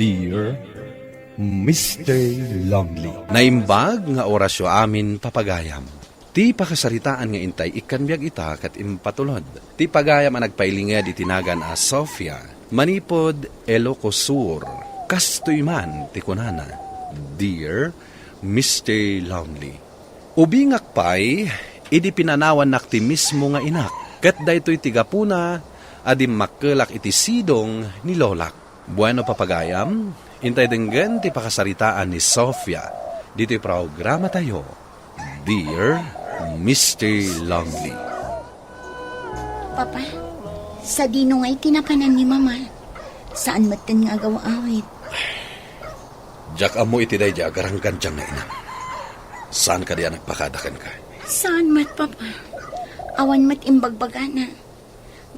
Dear Mr. Lonely. Naimbag nga orasyo amin papagayam. Ti pakasaritaan nga intay ikanbiyag ita kat impatulod. Ti pagayam ang nagpailinged itinagan a Sofia. Manipod Elocosur. Kastoy man ti kunana. Dear Mr. Lonely. Ubingak pay, idi pinanawan nak ti mismo nga inak. Kat daytoy tigapuna, adim makkelak iti sidong ni Lolak. Bueno papagayam, intay denggan ti pakasaritaan ni Sofia. Dito'y programa tayo. Dear Mr. Lonely. Papa, sa dino nga'y tinapanan ni Mama. Saan matin nga gawa-awit? Jak amo iti day agaranggan diyang na inam. Saan ka diya nagpakadakan ka? Saan mat, Papa? Awan mat imbagbagana.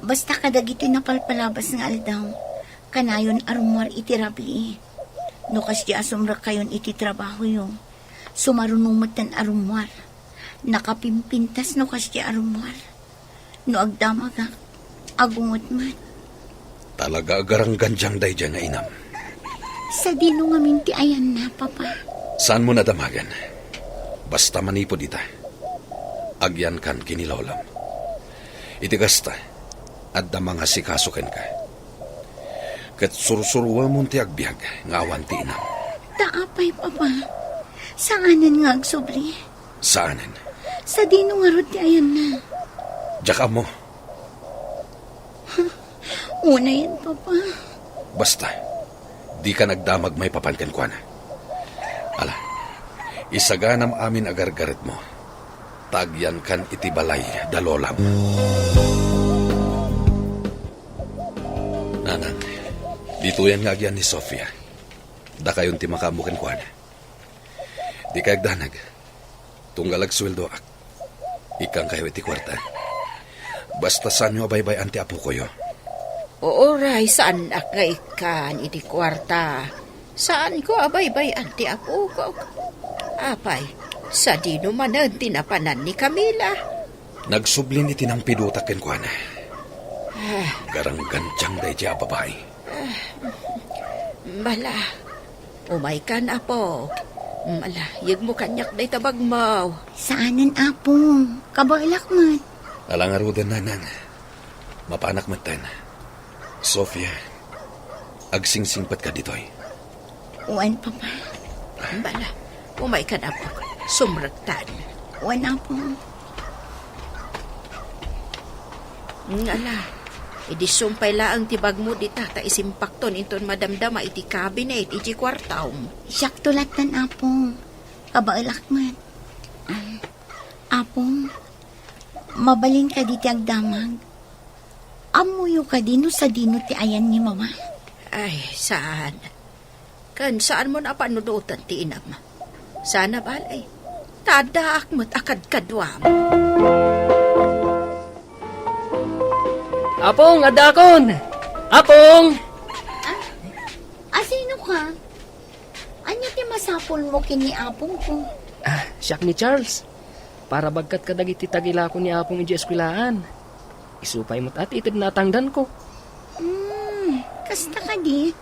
Basta kadagiti napalpalabas nga aldaw. Kanayon arumwar iti rabli. No kasya asumra kayon iti trabaho yung. Sumarunong matan arumwar. Nakapimpintas no kasya arumwar. No agdamaga, agungot mat. Talaga agaranggan diyang day dyan na inam. Sa dino nga minti ayan na, Papa. Saan mo nadamagan? Basta manipod ita. Agyan kan kinilolam. Iti kasta, at damang asikasuken ka. Kat sursuruwa mo ti agbyag, ngawan ti inam. Taapay, Papa. Saanan nga agsubli? Saanin? Sa dino nga roti ayan na. Diyak mo. Una yan, Papa. Basta, di ka nagdamag may papankan kwa na. Ala, isaganam amin agargarit mo. Tagyan kan itibalay dalolam. Nanang, dito yan nga agyan ni Sofia. Da kayon ti makamukan kwa na. Di ka agdanag. Tunggalag sweldo ak. Ikang kayo iti kwarta. Basta saan nyo abaybay anti apo ko yo. Oray, saan ak nga ikan iti kwarta? Saan ko abaybay anti apo ko? Apay, sa dino manan tinapanan ni Camila. Nagsublin iti ng pidutakin kwa na. Garang gantyang day di babae. Mala, umay kan apo. Mala, yag mo kanyak day tabag mo. Saanan, Apong? Kabailak mat. Alangarudan nanang. Mapanak matan. Sofia, agsingsingpat ka ditoy. Uwan, Papa. Mala, umay kan apo. Sumragtan. Uwan, Apong. Ngala, edi sumpay laang tibag mo di tata isimpakton inton madamdama iti cabinet iti kwartaw. Siyak tulatan, Apong. Kabailak mat. Apong, mabalin ka di ti agdamag. Amuyo ka dino sa dino ti ayan ni Mama. Ay, saan? Kan saan mo na panudutan ti inam? Sana balay. Tadaak mo't akad kadwam. Apong, adakon! Apong! Sino ka? Anya ti masapol mo kini Apong ko? Siyak ni Charles. Para bagkat kadagiti tagila ko ni Apong iji eskwilaan. Isupay mo't at itid natangdan ko. Kasta ka di.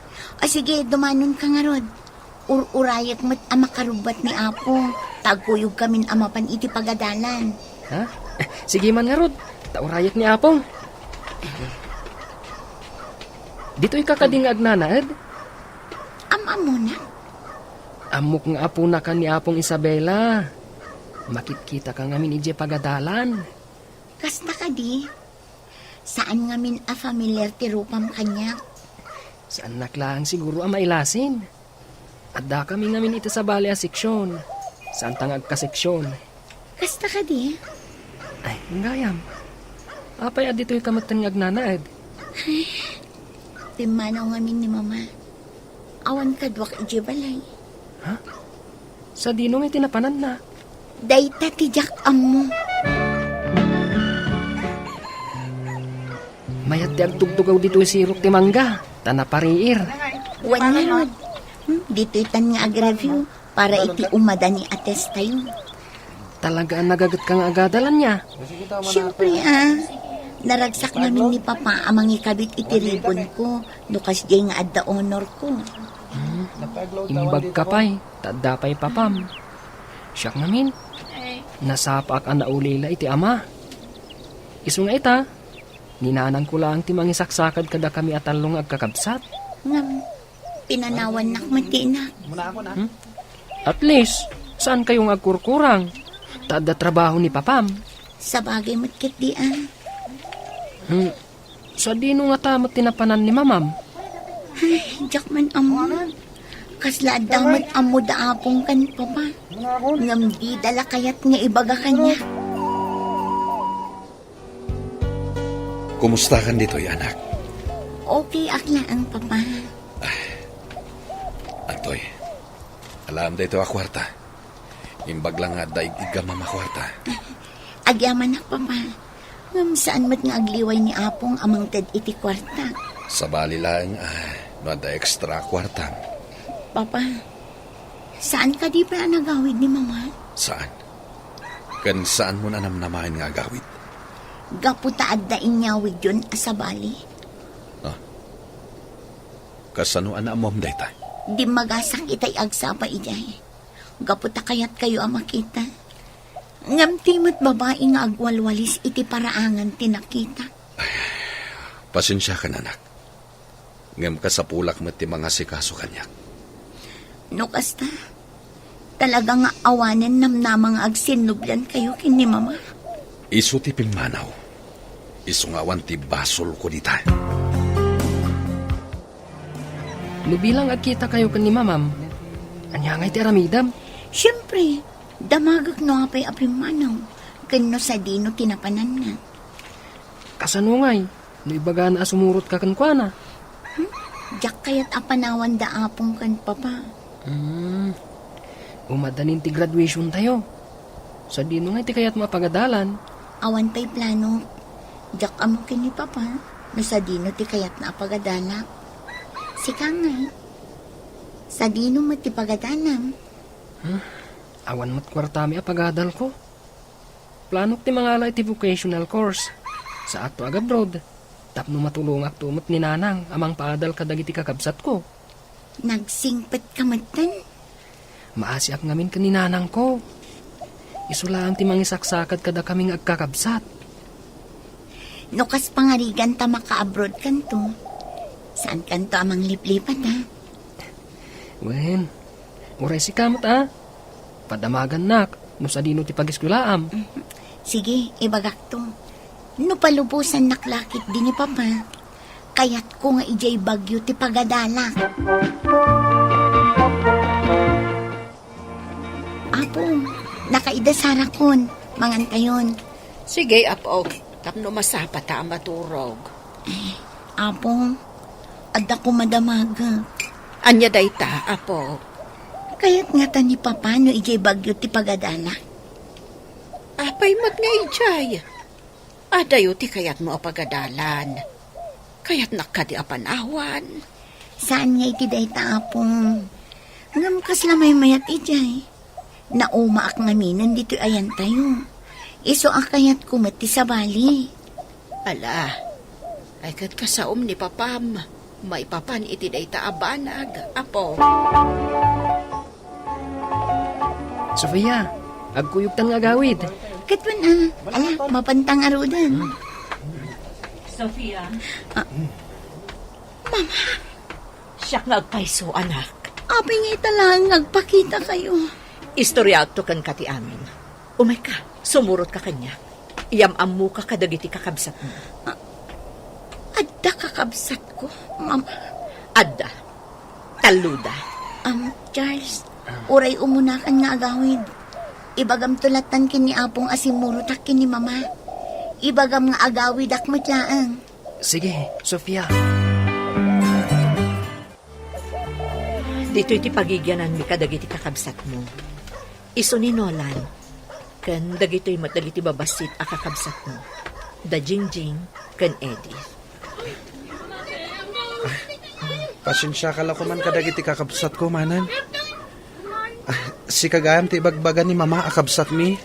Sige, dumanon ka nga rod. Urayat mo't amakarubat ni Apong. Tagkuyog kamin amapan iti pagadalan. Ha? Sige man nga rod. Taurayak ni Apong. Dito'y kakadingag nanad. Ama mo na. Amok nga apo na ka ni Apong Isabela. Makitkita ka ngamin iji pagadalan. Kasta ka di. Saan ngamin a familiar ti rupam kanya? Saan naklaan siguro ang mailasin. At da kami ngamin ito sa bali a seksyon. Saan tangag ka seksyon. Kasta ka di. Ay, ngayam. Apay at dito'y kamatan ngag nanad. Timanaw ngamin ni Mama. Awan kadwak iji balay. Ha? Sa dino may tinapanan na. Dayta ti jak amo. Mayat di agtugtugaw dito'y sirok ti mangga. Tanapariir. Wan nga rod. Dito itan nga agreview para iti umada ni ates tayo. Talaga nagagat kang agadalan niya. Siyempre naragsak namin ni Papa amang ikabit iti ribbon ko. Nukas jay nga adda honor ko. Imbag kapay, tadapay papam. Siyak namin, nasapak ang naulila iti ama. Isu nga ita, ninanang ko lang ti mangisaksakad kada kami atalong agkakabsat. Ngam, pinanawan nak matinak. At least, saan kayong agkurkurang? Tada trabaho ni papam. Sa bagay matkit dian. Sa dino nga tamot tinapanan ni mamam. Jakman amo. Kasla damat amo da apong kan papa. Ngam di dala kayat nga ibaga kanya. Kumusta kan dito, anak? Okay akla ang papa. Antoy, alam dito a kwarta. Imbag lang nga daig igama makwarta. Agyaman nak papa. Ngam saan mat nga agliway ni apong amang ted iti kwarta. Sa bali lang, no da extra kwarta. Papa, saan ka di pa nagawid ni mama? Saan? Kan saan mo na namnamahin nga gawid? Gaputaad da inyawid yun asabali. Kasano ana mo dayta? Di magasak itay agsapa ijay. Gaputa kayat kayo ang makita. Ngam timot babae nga agwalwalis iti paraangan tinakita. Pasensya ka na, anak. Ngam ka sa pulak mo ti mga sikaso kanyak. No kasta, talaga nga awanen namnamang agsinublan kayo kini mama. Isu ti pilmanaw. Isu nga awan ti basol ko dita. Nubilang agkita kayo kan ni mamam. Anya nga iti aramidam. Siyempre, damagak no apay apimanaw. Kano sa dino tinapanan nga. Kasano nga'y, no ibaga na sumurot ka kankwana. Diyak kayat apanawan da apong kan papa. Umadanin ti graduation tayo. Sa dino nga iti kayat mapagadalan. Awan pa'y plano. Diyak amo kini papa. No sa dino ti kayat na apagadala. Sika nga. Sa dino mo ti pagadanam. Awan mat kwartami apagadal ko. Planok ti mga iti vocational course. Sa ato agabroad. Tapno matulong ak tumot ni nanang amang paadal kadagiti kakabsat ko. Nagsingpet kamatan. Maasiak ngamin ka ni nanang ko. Isulaan ti mangisaksakad kada kaming agkakabsat. Nukas pangarigan ta maka-abroad kanto. Saan kanto amang liplipat ha? Wen, uray si kamot Padamagan nak, no sa dino ti pag-eskwelaam. Sige, ibagak to. No palubusan naklakit din ni papa. Kayat ko nga ijay bagyo ti pagadala. Apo, nakaidasara kon. Mangantayon. Sige, apo. Tapno masapa ta ang maturog. Apo, adda ko madamaga. Anya dayta, apo. Kayat nga ta ni papa no ijay bagyo ti pagadala. Apay mat nga ijay. Adayo ti kayat mo apagadalan. Kayat nakadi apanawan. Saan nga iti dayta apong? Ngam kaslamay mayat ijay. Naumaak ngaminan dito ayan tayo. Iso akayat kumati sa bali. Ala, ay kat kasaom ni papam. May papan iti dayta abanag, apo. Sofia, agkuyugtan nga gawid. Katwan ala, mapantang arudan. Sofia. Siya nga agpaiso, anak. Aping italang nagpakita kayo. Istorya to kan kati amin. Umay ka, sumurot ka kanya. Iyam-amu ka kadagiti kakabsat mo. Adda kakabsat ko, mama. Adda, taluda. Charles, uray umunakan nga agawid. Ibagam tulatan kini apong asimurot ak kini mama. Ibagam nga agawid ak matlaang. Sige, Sofia. Dito iti pagigyanan mi kadagiti kakabsat mo. Iso ni Nolan. Kan dagito'y matagiti babasit a kakabsat mo. Da Jingjing kan Eddie. Pasensya ka lang ko man kadagiti kakabsat ko, manan. Si kagayam ti ibagbaga ni mama akabsat mi.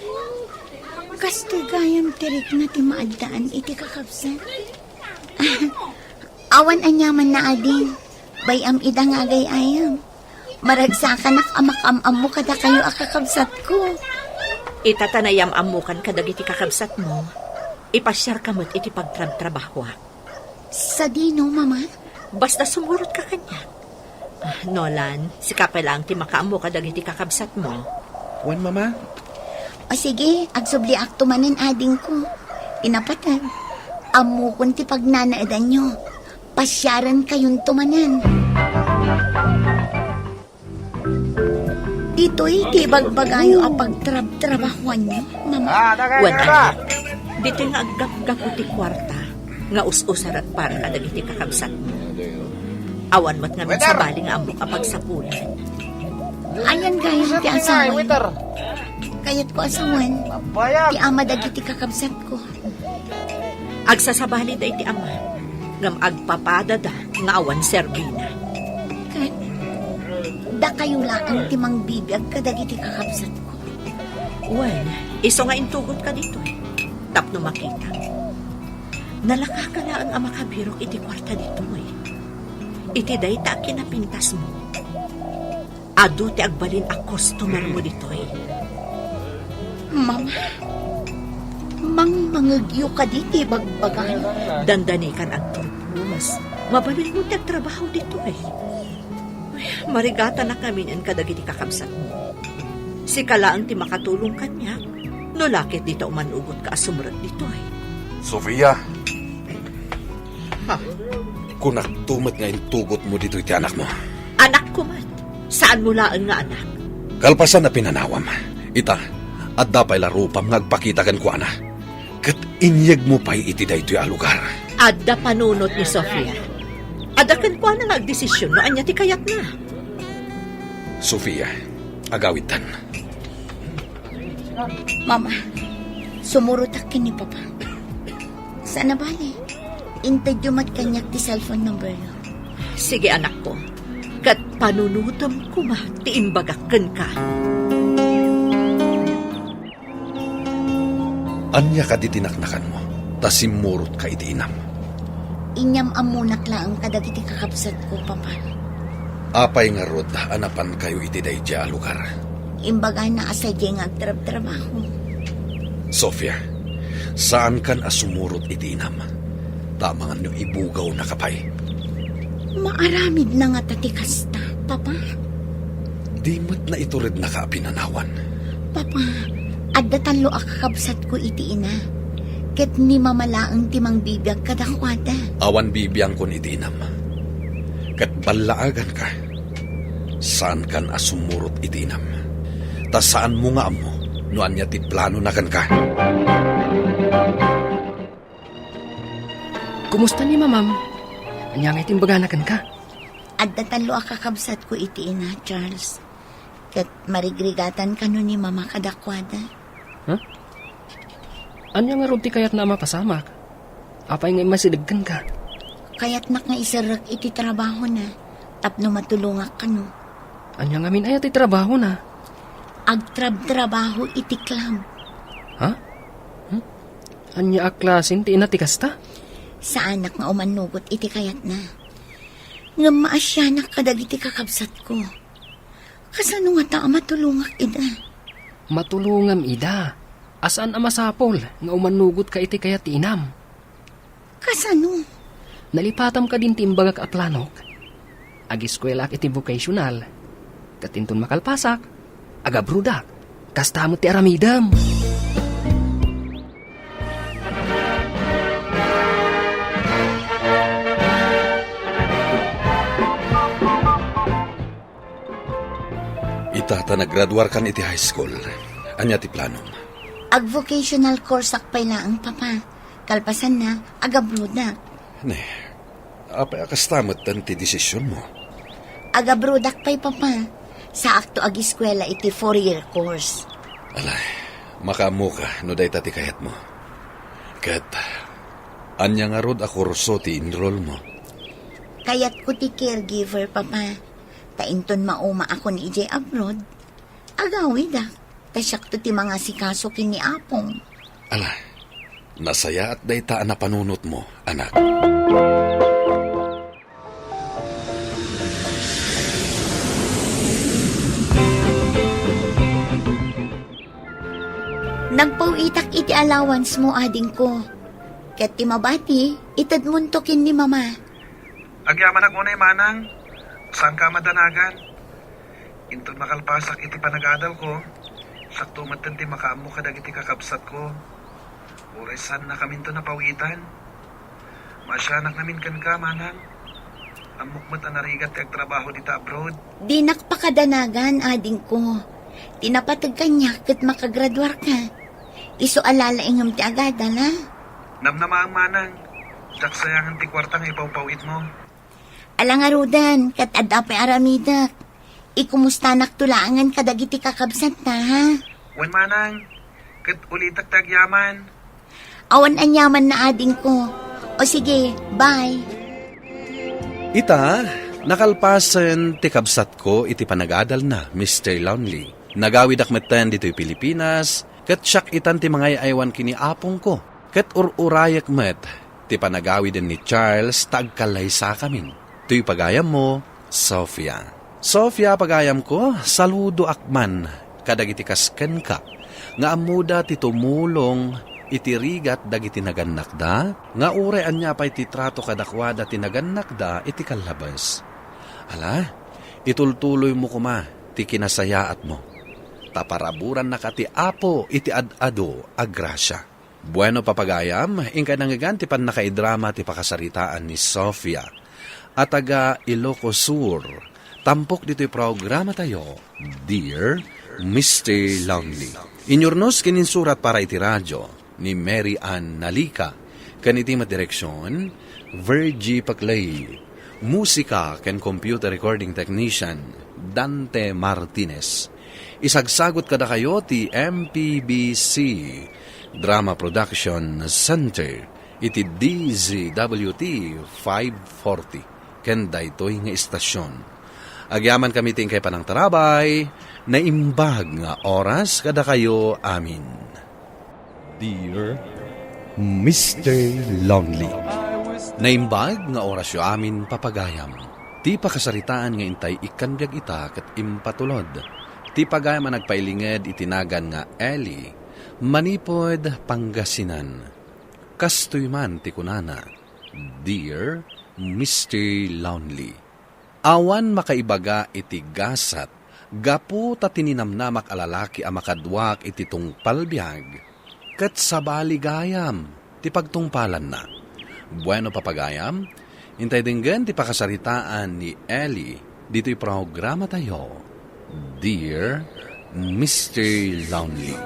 Kasto gayam tirik na ti maaddaan iti kakabsat. Awan anyaman na ading. bayam ida nga gayayam. Maragsakan nak amakam-am mo kada kayo akakabsat ko. Itatanayam amukan kadagiti kakabsat mo. Ipasyar kamot iti pagtrab-trabaho. Sa dino, mama? Basta sumurot ka kanya. Nolan, sikapay lang ti makaamu kadagiti kakabsat mo. Wan, mama? O sige, agsubli akto manin ading ko. Tinapatan. Amu kun ti pagnanaadan nyo. Pasyaran kayong tumanan. Dito'y ti bagbagayo ang pagtrab-trabahuan nyo, mama. Wan anak, dito nga agap-gap ti kwarta. Nga us-usar at para kadagiti kakabsat mo. Awan mo't nga sa bali nga amok apagsapulan. Ayan gayong ti asawan. Kayat ko asawan. Ti ama dagiti kakabsat ko. Agsasabali da iti ama. Ngam agpapadada nga awan serbina. Kat, da kayo lang timang bibiyag kadagiti kakabsat ko. Wan, iso nga intugot ka dito eh. Tapno makita. Nalakakala ang ama kabirok iti kwarta dito eh. Iti day ta kinapintas mo. Ado ti agbalin a customer mo dito eh. Mama, mangmangagyo ka diti bagbagan. Dandanikan ang turpus. Mabalin mo ti trabaho dito eh. Uy, marigata na kami ang kadagiti kakabsat mo. Si kalaang ti makatulong kanya. No lakit dito umanugot ka asumrat dito eh. Sofia, Ha? kung nagtumat nga intugot mo dito iti anak mo. Anak ko man. Saan mo laan nga anak? Kalpasan na pinanawam. Ita, at dapay larupam nagpakitagan ko ana. Kat inyag mo pa'y iti da ito'y alugar. Adda panunot ni Sofia. Adda kan ko na nagdesisyon no anya ti kayat na. Sofia, agawitan. Mama, sumurutak kini papa. Sana bali? Intadyo mat kanyak ti cellphone number yo. Sige anak ko. Kat panunutom ko ma ti imbagakken ka. Anya ka ditinaknakan mo, tasimurot ka iti inam. Inyam amunak lang kadagiti kakabsat ko, papa. Apay nga rod, anapan kayo iti dayja alugar. Imbaga na asadya nga agtrab-trabaho. Sofia, saan kan asumurot iti inam? Tamangan nyo ibugaw na kapay. Maaramid na nga tatikasta, papa. Di mo't na ito rin nakaapinanawan. Papa, adda talo akakabsat ko iti ina. Ket ni mamalaang timang bibiyag kadakwada. Awan bibiyang kon iti inam. Kat balaagan ka. Saan kan asumurot iti inam? Ta saan mo nga amo, no anya ti plano na kan ka? Kumusta ni mamam? Anya nga itimbaganakan ka? Adda talo akakabsat ko iti ina, Charles. Ket marigrigatan ka no ni mama kadakwada. Anya nga rod ti kayat na mapasamak? Apay nga masidagkan ka? Kaya't nak nga isarak iti trabaho na. Tapno matulungak ka no. Anya nga min ayat ti trabaho na? Agtrab-trabaho iti club. Ha? Anya aklasin ti inatikasta? Sa anak nga umanugot iti kayat na. Nga maasyanak kadagiti kakabsat ko. Kasano nga ta matulungak ida? Matulungam ida. Asaan amasapol nga umanugot ka iti kayat ti inam? Kasano? Nalipatam ka din ti imbagak a planok. Agiskwela iti vocational. Katinton makalpasak. Agabrudak. Kastamot ti aramidam. Itata naggraduar kan iti high school. Anya ti planom? Ag-vocational course akpay laang papa. Kalpasan na, agabrood na. Ne, apay akastamot tan ti desisyon mo. Agabrood akpay papa. Sa akto ag-eskwela iti 4-year course. Alay, makamu ka no day tati kayat mo. Kat, anya nga rod ako ruso ti enroll mo. Kayat ko ti caregiver papa. Tainton mauma ako ni EJ abroad. Agawid tasyak to ti mga sikaso kini apong. Alay, nasaya at dayta na panunot mo, anak. Nagpawitak iti allowance mo, ading ko. Kat ti mabati, itad muntokin ni mama. Agyaman ako na manang. Saan ka madanagan? Intod makalpasak iti panagadal ko. Sakto matan ti makaamo kadag iti kakabsat ko. Uray saan na kami to napawitan. Masyanak namin kan ka, manang. Amukmat ang narigat kag trabaho dita abroad. Di nakpakadanagan, ading ko. Tinapatag kanya kat makagraduar ka. Iso alala ingam ti agad, ala? Namnama ang manang. Jak sayangan ti kwartang ipawpawit mo. Alang arudan, kat adapay aramidak. Ikumusta naktulangan kadagiti kakabsat na, ha? Wan manang. Kat ulitak tagyaman. Awan anyaman na ading ko. O sige, bye. Ita, nakalpasan ti kabsat ko iti panagadal na, Mr. Lonely. Nagawid akmetan dito'y Pilipinas, kat siyak itan ti mga aywan kini apong ko. Kat ururayak met, ti panagawid ni Charles tagkalay sa kamin. Tuy pagayam mo, Sofia. Sofia, pagayam ko, saludo akman, kadagiti kasken ka. Nga amuda ti tumulong, itirigat dagiti nagannakda, nga ure anya pa'y titrato kadakwada ti nagannakda iti kalabas. Ala, itultuloy mo kuma, ti kinasayaat mo. Taparaburan na ka ti apo iti ad-ado agrasya. Bueno papagayam, ingka nangagan ti pan nakaidrama ti pakasaritaan ni Sofia. At taga Ilocos Sur, tampok dito'y programa tayo, Dear Mr. Lonely. Inyornos kininsurat para iti radyo, ni Mary Ann Nalika, kaniti madireksyon, Virgie Paclay, musika ken computer recording technician, Dante Martinez. Isagsagot kada kayo ti MPBC, Drama Production Center, iti DZWT 540, ken daytoy nga istasyon. Agyaman kami ting kay panang tarabay, na imbag nga oras kada kayo amin. Dear Mr. Lonely. Naimbag nga orasyo amin papagayam. Ti pakasaritaan nga intay ikanbiag ita kat impatulod. Ti pagayam ang nagpailinged itinagan nga Eli, Manipod, Pangasinan. Kastoy man ti kunana, Dear Mr. Lonely. Awan makaibaga iti gasat, gapu ta tininamnamak alalaki a makadwak iti tungpalbiag, kat sabaligayam, ti pagtungpalan na. Bueno papagayam, intay dinggan ti pakasaritaan ni Eli, dito'y programa tayo, Dear Mr. Lonely.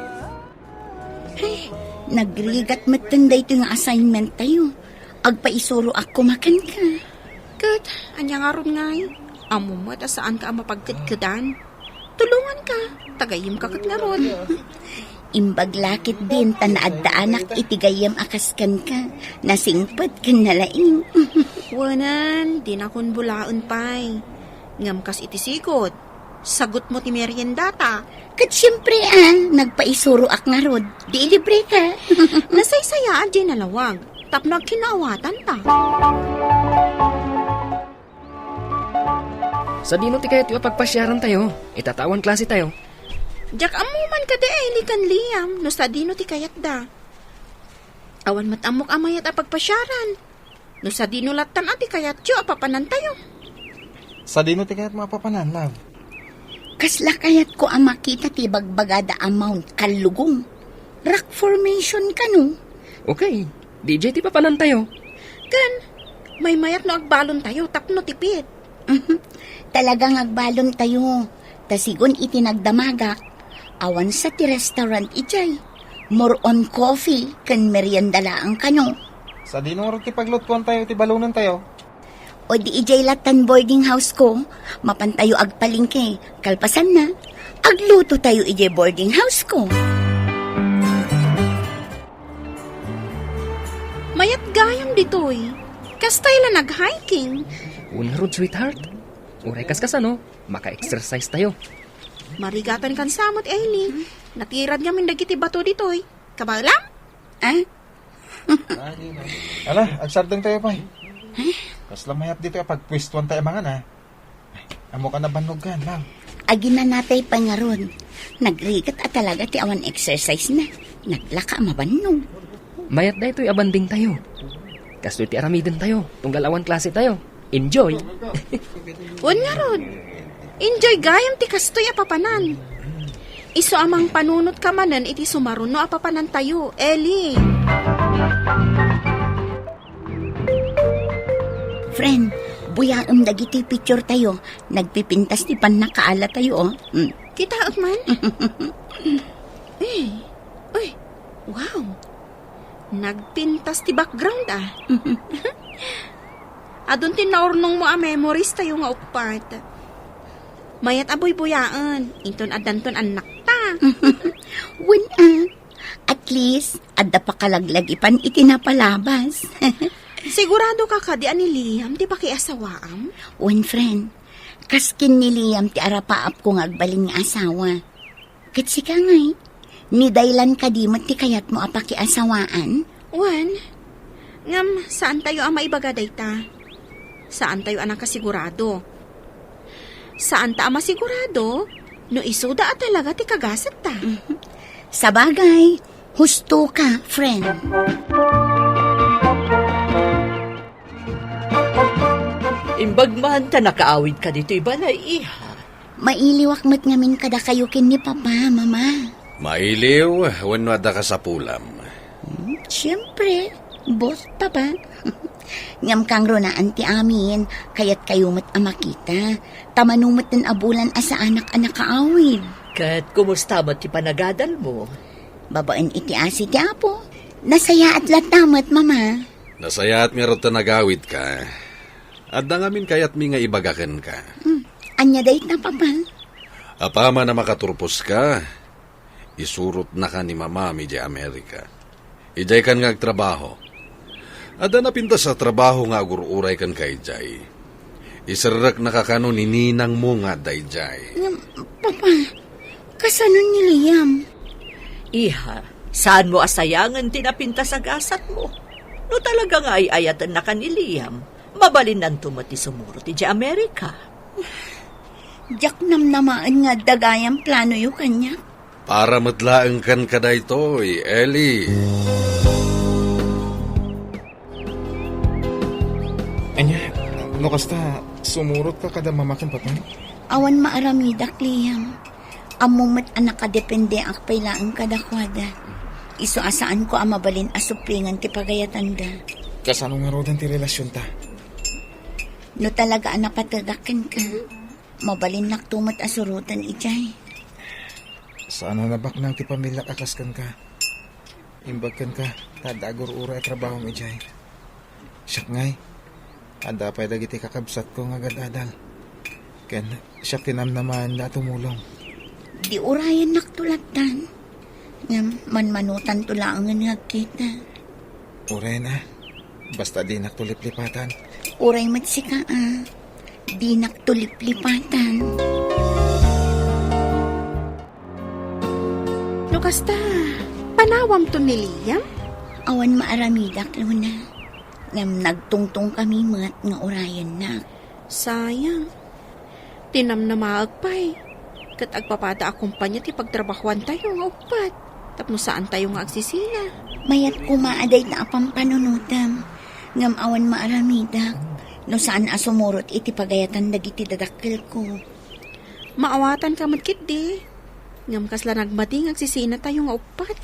Nagrigat matanda ito yung assignment tayo. Agpaisuro ako makan ka. Kat, anya nga ron ngay. Amo mo, ta saan ka mapagkitkidan? Tulungan ka, tagayim ka kat nga ron. Imbaglakit din tanaagdaanak itigayam akaskan ka. Nasingpad ka nalaing. Wanan, di na kon bulaon pay. Ngam kas itisikot. Sagot mo ti meriendata. Kat siyempre nagpaisuro ak nga rod. Di libre ka. Nasaysayaan di nalawag. Tapno kinaawatan ta. Sa dino ti kayo tiyo pagpasyaran tayo, itatawan klase tayo. Jak amuman ka ay likan liyam. No sa dino ti kayat da. Awan matamok amayat a pagpasyaran. No sa dino latan ati kayat yo apapanan tayo. Sa dino ti kayat mapapanan, love. Kasla kayat ko ang makita ti bagbagada amount kalugong. Rock formation ka no? Okay, DJ ti papanan tayo. Kan, may mayat no agbalon tayo tapno tipit. Talagang agbalon tayo. Tasigon itinagdamagak. Awan sa ti restaurant ijay. More on coffee kan merienda ang kano. Sa dino rin ti paglutkuan tayo, ti balunan tayo. O di ijay latan boarding house ko. Mapantayo agpalingke. Kalpasan na. Agluto tayo ijay boarding house ko. Mayat gayam ditoy. Kastay la nag-hiking. Una rod, sweetheart. Uray kas ano, maka-exercise tayo. Marigatan kan samot, Eli. Natirad ngamin dagiti bato ditoy. Kabalam? Ala, agsardeng tayo pa. Kas lamayat dito pagpwistuan tayo mga na. Amo ka na banog kan, love. Agi na natay pa nga ron. Nagrigat at talaga ti awan exercise na. Naglaka mabannog. Mayat da ito'y abanding tayo. Kasto iti aramidin tayo. Tunggal awan klase tayo. Enjoy! Wan nga rod. Enjoy gayam ti kastoy apapanan. Iso amang panunot ka manan iti sumaruno apapanan tayo, Eli. Friend, buyaam dagiti picture tayo. Nagpipintas ti pan nakaala tayo, oh. Kita man. Uy, wow. Nagpintas ti background Adun tinaurnong mo memories tayo nga upat. Mayat aboy buyaan. Inton adanton anak ta. At least, adda pa kalaglag ipan itinapalabas. Sigurado ka ka di ani Liam di ba kay asawaam? One friend, kaskin ni Liam ti arapaap ko ngagbalin nga asawa. Katsi ka ngay, ni daylan ka di mat ti kayat mo apaki asawaan. Wan, ngam saan tayo ang maibagaday ta? Saan tayo ang nakasigurado? Saan ta ang masigurado? No isuda at talaga ti kagasat ta. Sa bagay, husto ka, friend. Imbag man ta nakaawid ka dito ibalay, iha. Mailiwak mat ngamin kada kayo kin ni Papa, Mama. Mailiw, wano da ka sa pulam. Siyempre, boss pa ba? Ngam kang ronaan ti amin, kayat kayo mat amakita. Tamanumat ng abulan asa anak-anak kaawid. Kat kumusta mo ti panagadal mo? Babaan iti asi ti apo. Nasaya at latamat, Mama. Nasaya at meron ta nagawid ka. At dangamin kayat mi nga ibagakan ka. Anya dayt na, Papa. Apama na makaturpos ka, isurot na ka ni Mama mi di Amerika. Ijay kan nga agtrabaho. Ada na pinta sa trabaho nga agururay kan kay Jay. Isarrak na kakano ni ninang mo nga dayjay. Papa, kasanon ni Liam? Iha, saan mo asayangan tinapinta sa gasat mo? No talaga nga ay ayatan na ka ni Liam, mabalin ng tumati sumuro ti Amerika. Diyak namnamaan nga dagayang plano yu kanya. Para matlaang kan ka daytoy, Ellie. Anya, no kasta, sumurot ka kada mamakan Papa? Awan maaramidak, Liam. Amumat anak ka depende ak pailaan kadakwada. Iso asaan ko ang mabalin asuplingan ti pagayatanda. Kasano nga rodan ti relasyon ta? No talaga napatagakan ka. Mabalin naktumat asurutan ijay. Saan na bak nang ti pamilya kakaskan ka? Imbagkan ka, tadagor ura at trabaho mi jay. Siyak ngay, ada pa dagiti kakabsat ko nga gadadal. Ken, siyak tinamnaman na tumulong. Di urayan naktulatan. Ngam manmanutan tulangan nga kita. Uray na, basta di naktulip-lipatan. Uray matsika Di naktulip-lipatan. No kasta, panawam to ni Liam? Awan maaramidak, Luna. Ngam nagtungtong kami mat nga urayan na. Sayang. Tinam na maagpay. Kat agpapada akumpanya ti pagtrabahuan tayo nga upat. Tapno saan tayo nga agsisina. Mayat kumaaday na apang panunutam. Ngam awan maaramidak. No saan asumurot iti pagayatan dagiti dadakkel ko. Maawatan ka matkit di. Ngam kasla nagmading agsisina tayo nga upat.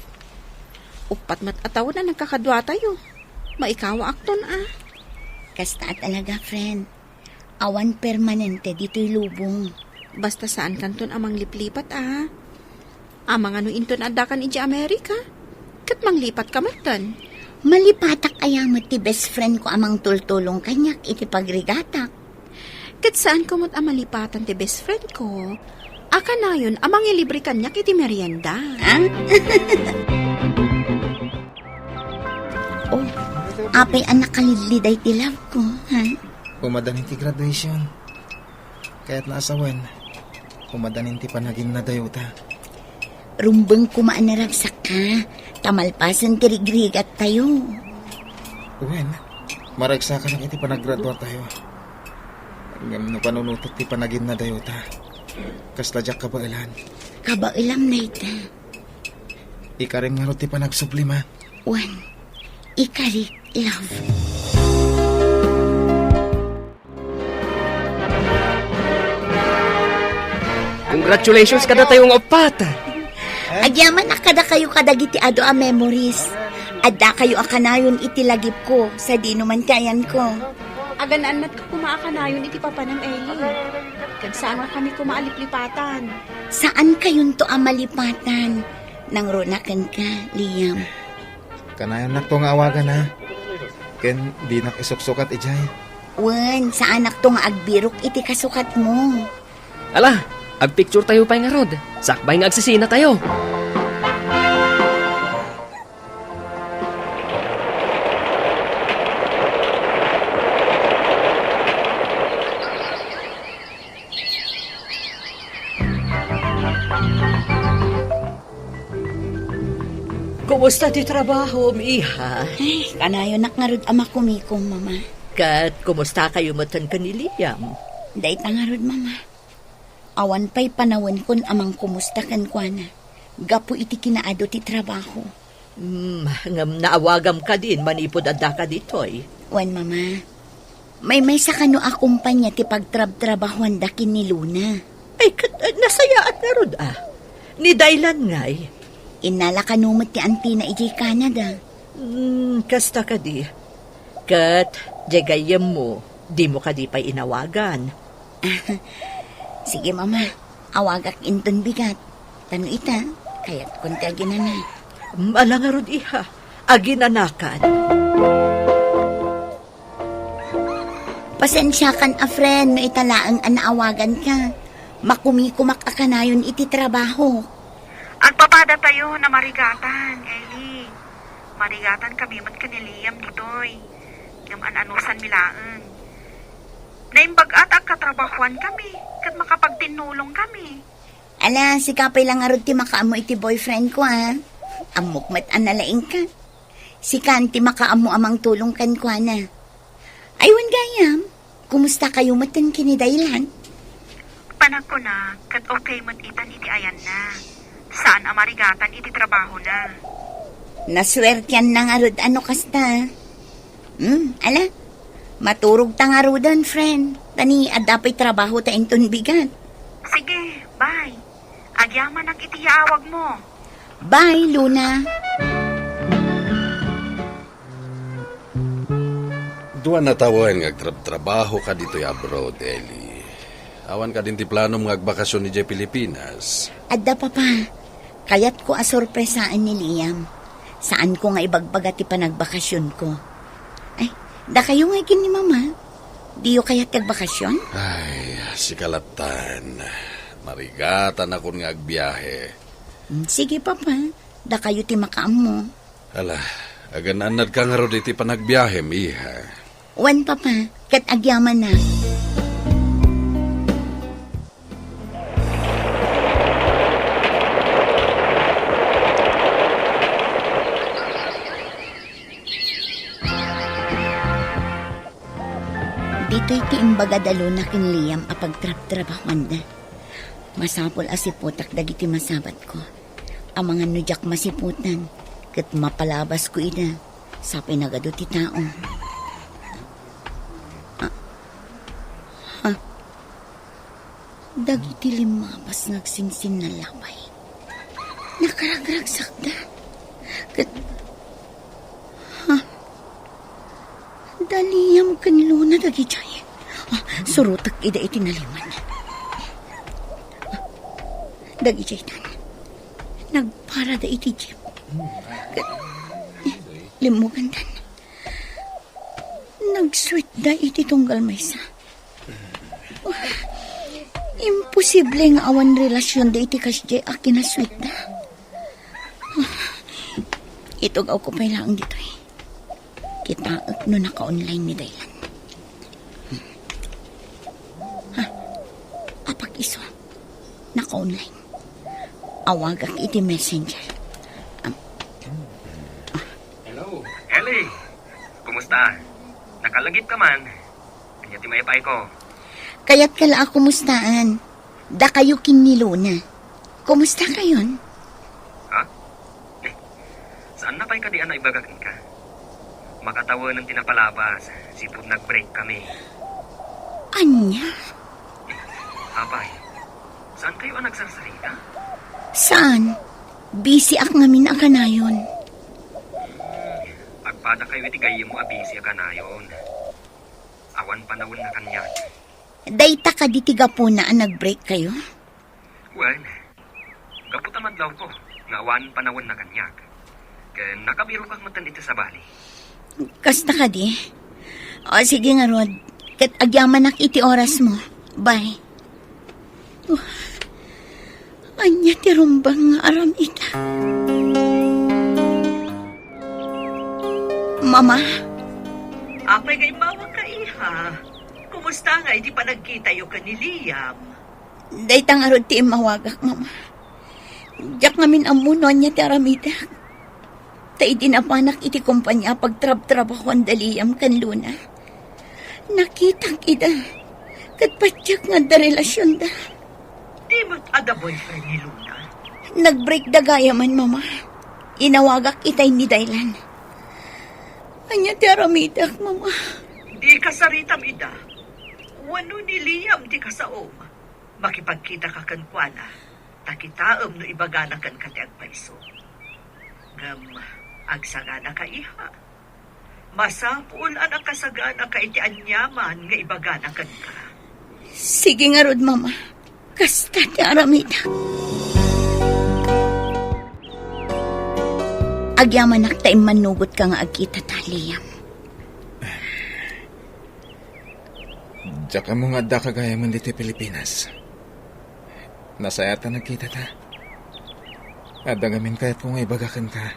Upat mat ataw na nagkakadwa tayo. Maikawa akton Kasta talaga, friend. Awan permanente dito'y lubong. Basta saan kanton amang liplipat Amang ano inton adakan iti Amerika. Kat manglipat ka matan. Malipatak ayamat ti best friend ko amang tultulong kanyak iti pagrigatak. Kat saan ko mo't amalipatan ti best friend ko? Aka na yun, amang ilibre kanyak iti merienda. Oh, apay anak kaliliday ti love ko, Umadanin ti graduation. Kaya't naasawan, umadanin ti panagin na dayo ta. Rumbeng kumaan na ragsak ka. Tamalpasan ti rigrigat tayo. Uwen, maragsakan lang iti panagradwa tayo. Hanggang no panunutot ti panagin na dayo ta. Kasladyak kabailan. Kabailam na ita. Ikarim nga ro ti panagsuplima. Wan, ikarik love. Congratulations kada tayong apat. Agyaman na kada kayo kadagiti ado a memories. Adda kayo akanayon itilagip ko sa di naman kayan ko. Aganaan na't kumaakanayon iti papanam Eli. Kan saan na kami kumaalip-lipatan. Saan kayon to ang malipatan? Nang ronakan ka, Liam. Kanayon nak to nga awagan ha. Ken di nak isuksukat ijay. Wan, sa anak to nga agbirok iti kasukat mo. Ala, ag-picture tayo pa nga rod. Sakbay nga agsisina tayo. Kumusta ti trabaho, miha? Ay, kanayon nakngarod ama kumikom, mama. Kat, kumusta kayo matan ka ni Liam? Dahit nangarod, mama. Awan pa'y panawin kon amang kumusta kan kwa na. Gapo iti kinaado ti trabaho. Ngam naawagam ka din, manipod adda ka ditoy. Wan, mama. May sa kano akumpanya ti pagtrab-trabahuan dakin ni Luna. Ay, kat, nasayaan na rod Ni Daylan nga'y. Inala kanumot ti Antina iti Canada. Kasta ka di. Kat, jagayam mo, di mo ka di pa'y inawagan. Sige, mama. Awagak inton bigat. Tano ita, kaya't konti aginana. Alang nga rod iha, aginanakan. Pasensya kan a friend no italaang anaawagan ka. Makumikumak akanayon iti trabaho. Agpapada tayo na marigatan, Eli. Marigatan kami mat kaniliyam ditoy. Ngam ananusan milaeng. Naimbag-at katrabahuan kami, kat makapagtinulong kami. Ala, si kapay lang arod ti makaamo iti boyfriend ko Amok mat analaing ka. Si Kanti makaamo amang tulong kan ko na. Aywan gayam, kumusta kayo matan kinidailan? Panag ko na, kat okay mat itan iti ayan na. Saan amarigatan iti trabaho na? Naswertyan nang arod ano kasta. Ala, maturog tang arudan, friend. Tani, adapay trabaho ta inton bigat. Sige, bye. Agyaman ang itiyaawag mo. Bye, Luna. Duwa na tawain nga trabaho ka dito abroad, Eli. Awan ka din ti plano mga agbakasyon ni Jay Pilipinas. Adda pa. Kaya't ko asorpresaan ni Liam. Saan ko nga ibagbaga ti panagbakasyon ko. Ay, da kayo nga ni Mama. Di yo kaya't nagbakasyon? Ay, si Kalatan. Marigatan ako nga agbiyahe. Sige, Papa. Da kayo ti makaam mo. Ala, agananad ka nga ro di ti panagbiyahe, miha. Wan, Papa. Kat agyaman na. Dito'y ti imbaga dalo na kinliyam apag trap-trabahuan da. Masapol asiputak dagiti masabat ko. Ang mga nudyak masiputan, kat mapalabas ko ida sa pinagado ti tao. Dagiti limabas nagsingsin na labay. Nakaragragsak da. Kat... Daliyam kan Luna dagijay. Surutak ida itinaliman. Dagijay tan. Nagpara da iti jeep. Limugan tan. Nagsweet da iti tunggal maysa. Imposible nga awan relasyon da iti kasjay akin na sweet da. Itog ako pa lang dito Kita no naka-online ni Daylan. Apag iso. Naka-online. Awagak iti messenger. Hello. Ellie, kumusta? Nakalagit ka man. Kanya ti mayapay ko. Kaya't kala ako mustaan. Da kayo kinilo na. Kumusta kayon? Ha? Eh, Saan na pa'y kadian na ibagakin ka? Makatawa ng tinapalabas, sipod nag-break kami. Anya? Apay, saan kayo ang nagsasarita? Saan? Busy ak ngamin ang kanayon. Agpada kayo iti gayo mo abisi ka na yon. Awan panahon na kanya. Dayta ka ditiga po na ang nag-break kayo? Well, gaputa madlaw ko, nga awan panahon na kanya. Kaya nakabiro kang matan ito sa bali. Kasta ka di? O sige nga Rod, kat agyaman ak iti oras mo. Bye. Anya ti rumbang nga aram ita. Mama? Apay kay mawag ka, iha. Kumusta nga, hindi pa nagkita yung ka ni Liam? Dayta nga Rod ti mawagak, Mama. Diyak ngamin amuno niya ti aramidak. Ta idinapanak iti kumpanya pagtrab-trabaho ang daliyam kan Luna. Nakitang ida. Kat patyak nga da relasyon da. Di mo't ada boyfriend ni Luna? Nag-break da gayaman, Mama. Inawagak itay ni Daylan. Anya ti aramidak, Mama. Di ka saritam ida. Wano ni Liam di ka saom. Makipagkita ka kan kuana. Takitaam no ibagana kan kati agpaiso. Ngam, agsagana ka iha. Masapul ang kasagana ka iti anyaman nga ibagana kan ka. Sige nga Rod, Mama. Kasta ti aramidak. Agyaman nakta manugot ka nga agkita ta, Liam. Diyak ka mo nga da kagaya man dito Pilipinas. Nasayatan nagkita ta. Adagamin kahit kung ibagakan ka.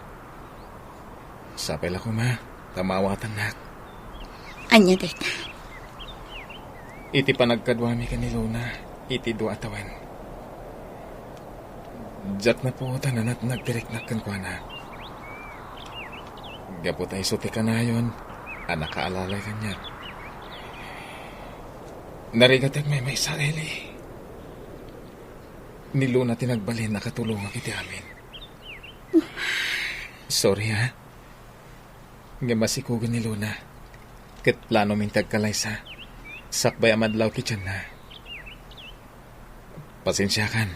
Sapay lang ko ma, tamawatan na. Anya dita? Iti panagkadwami ka ni Luna, iti do atawan. Diyak na po tanan at nagdiriknak kan kwa na. Gapot ay suti ka na yun, anak kaalalay ka niya. Narigatag may sarili. Ni Luna tinagbalin nakatulong ang iti amin. Sorry ha. Ngamasikugan ni Luna. Kat plano mintag kalaysa. Sakbay amadlaw kityan na. Pasensya kan.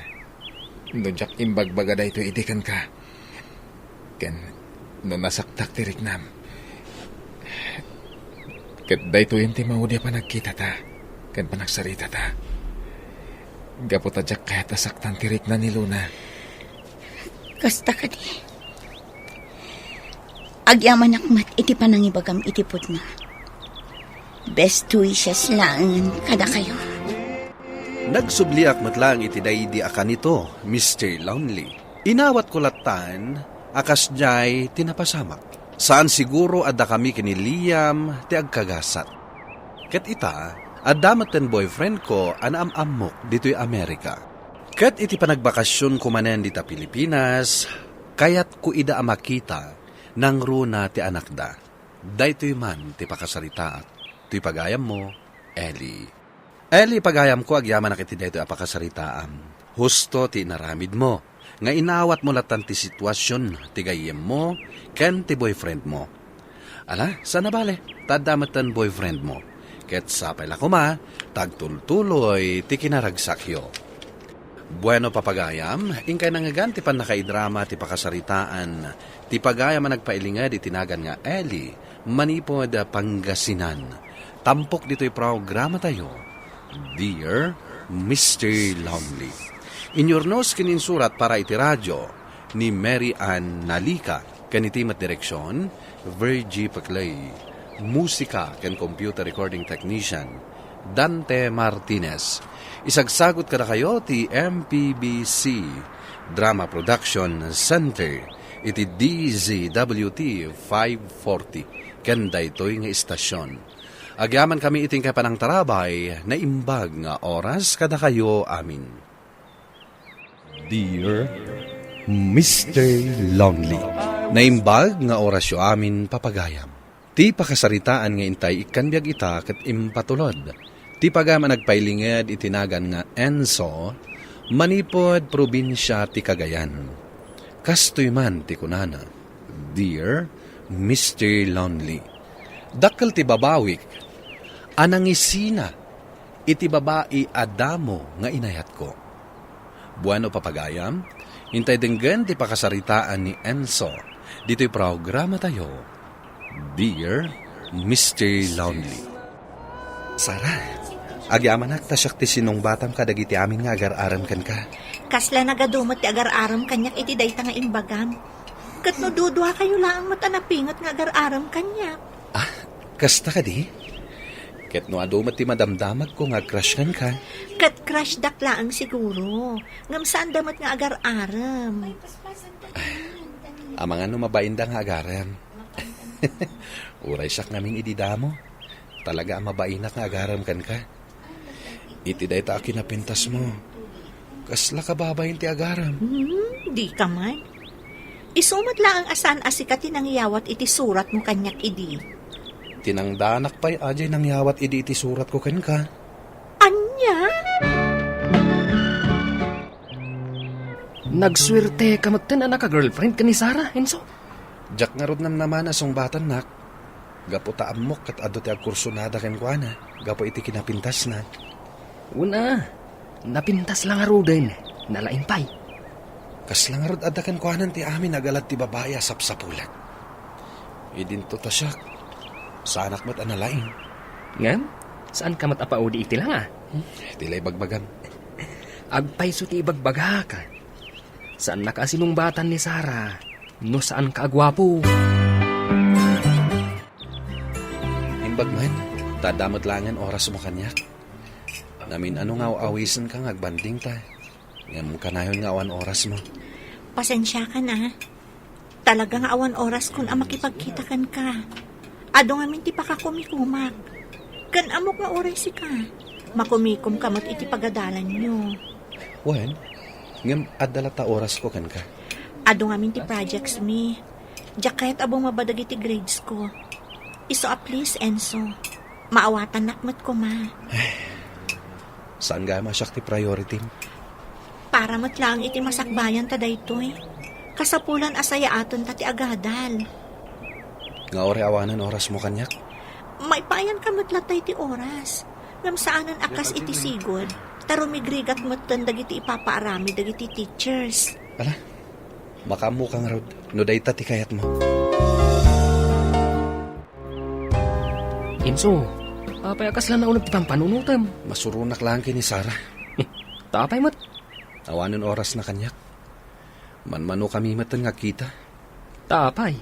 Nudyak imbagbaga ito idikan ka. Ken, no nasaktak tirik nam. Kat dayto yung timawudya pa nagkita ta. Ken pa nagsarita ta. Gapot adyak kaya tasaktan tirik na ni Luna. Kasta ka di. Agyaman akmat iti panangibagam itipot na. Best wishes lang kada kayo. Nagsubliak matlang iti daydi akan ito, Mr. Lonely. Inawat ko latan, akas jay tinapasamak. Saan siguro adda kami kini Liam ti agkagasat. Ket ita, adamat ten boyfriend ko anam-amok dito'y Amerika. Ket iti panagbakasyon ko manen dita Pilipinas, kayat ko ida amakita nang runa ti anak da. Daytoy man ti pakasaritaat. Ti pagayam mo, Ellie. Ellie, pagayam ko agyaman na kiti daytoy apakasaritaam. Husto ti naramid mo. Nga inawat mo latan ti sitwasyon ti gayem mo ken ti boyfriend mo. Ala, sana bale? Tadamatan boyfriend mo. Ket sapay la kuma, tagtultuloy ti kinaragsakyo. Bueno papagayam, ingkay nangagan ti pan nakaidrama ti pakasaritaan, ti pagayam ang nagpailingad itinagan nga Ellie, manipod Pangasinan. Tampok dito'y programa tayo, Dear Mr. Lonely. Inyornos kininsurat para iti radyo ni Mary Ann Nalika, kanitimat direksyon, Virgie Paclay. Musika ken computer recording technician, Dante Martinez. Isagsagot kada kayo ti MPBC Drama Production Center iti DZWT 540 kenda ito'y nga istasyon. Agyaman kami iting kapanang tarabay na imbag nga oras kada kayo amin. Dear Mr. Lonely. Naimbag nga orasyo amin papagayam. Ti pakasaritaan nga intay ikanbiag ita ket impatulod. Ti pagama nagpailinged itinagan nga Enso, manipod probinsya ti Cagayan. Kastoy man ti kunana. Dear Mr. Lonely, dakkel ti babawik, anang isina, iti babae Adamo nga inayat ko. Bueno papagayam, hintay denggan ti pakasaritaan ni Enzo, dito'y programa tayo, Dear Mr. Lonely. Sara, agyamanak ta siyak ti sinong batam kadagiti amin nga agar-aram kan ka. Kasla nagadumot ti agar-aram kanyak iti dayta nga imbagam. Kat no dudwa kayo lang matanapingat nga agar-aram kanyak. Ah, kasta ka di? Ket no adumat ti madamdamag ko nga crush kan ka. Kat crush dakla ang siguro. Ngam saan damat nga agar-aram. Amang ano mabainda nga agaram. Uray siyak namin ididamo. Talaga ang mabainak nga agaram kan ka. Iti day ta kinapintas mo. Kasla ka babayin ti agaram. Di ka man. Isumat lang ang asan asikati nang iyawat iti surat mo kanyak idi. Tinangdanak pa'y ajay nang yawat iti surat ko kan ka. Anya? Nagswerte ka magtan anak ka girlfriend ka ni Sarah, Enzo. Jak nga rod nam naman asong batan nak. Gapo ta amok kat ado ti agkursunada ken kuana. Gapo iti kinapintas na. Una, napintas lang aro din. Nalain pa'y. Kaslang rod adakan kuanan ti amin nagalat ti babaya sapsapulat. Idinto ta siya. Sa anak mo't analaing. Ngam, saan ka matapaudi iti lang ah? Tilay bagbagam. Agpay so ti ibagbaga ka. Saan nakaasinumbatan ni Sarah? No saan ka agwapo? Imbag man, tadamot langan oras mo kanyak. Namin ano nga awisan ka agbanding ta. Ngam kanayon nga awan oras mo. Pasensya ka na. Talagang awan oras kun ang makipagkita kan ka. Ado nga minti pa ka kumikumak. Kan amok nga oras si ka. Makumikom ka mat iti pagadalan nyo. Wen, ngam adala ta oras ko kan ka. Ado nga minti projects mi. Diyak kahit abong mabadag iti grades ko. Iso a please, Enzo. Maawatan nakmat ko ma. Saan ga masyak ti priority? Para mat lang iti masakbayan ta daytoy. Kasapulan asaya aton ta ti agadal. Nga ore awanan oras mo kanyak? Maipayan ka matlatay ti oras. Ngam saanan akas iti sigod. Tarumigrigat matan dagiti ipapaarami dagiti teachers. Ala, makamu kang rod. No day ti kayat mo. Enzo, papayakas lang na unag ti pampanunutam. Masurunak lang kini Sarah. Tapay mat. Awanan oras na kanyak. Manmano kami matan nga kita. Tapay.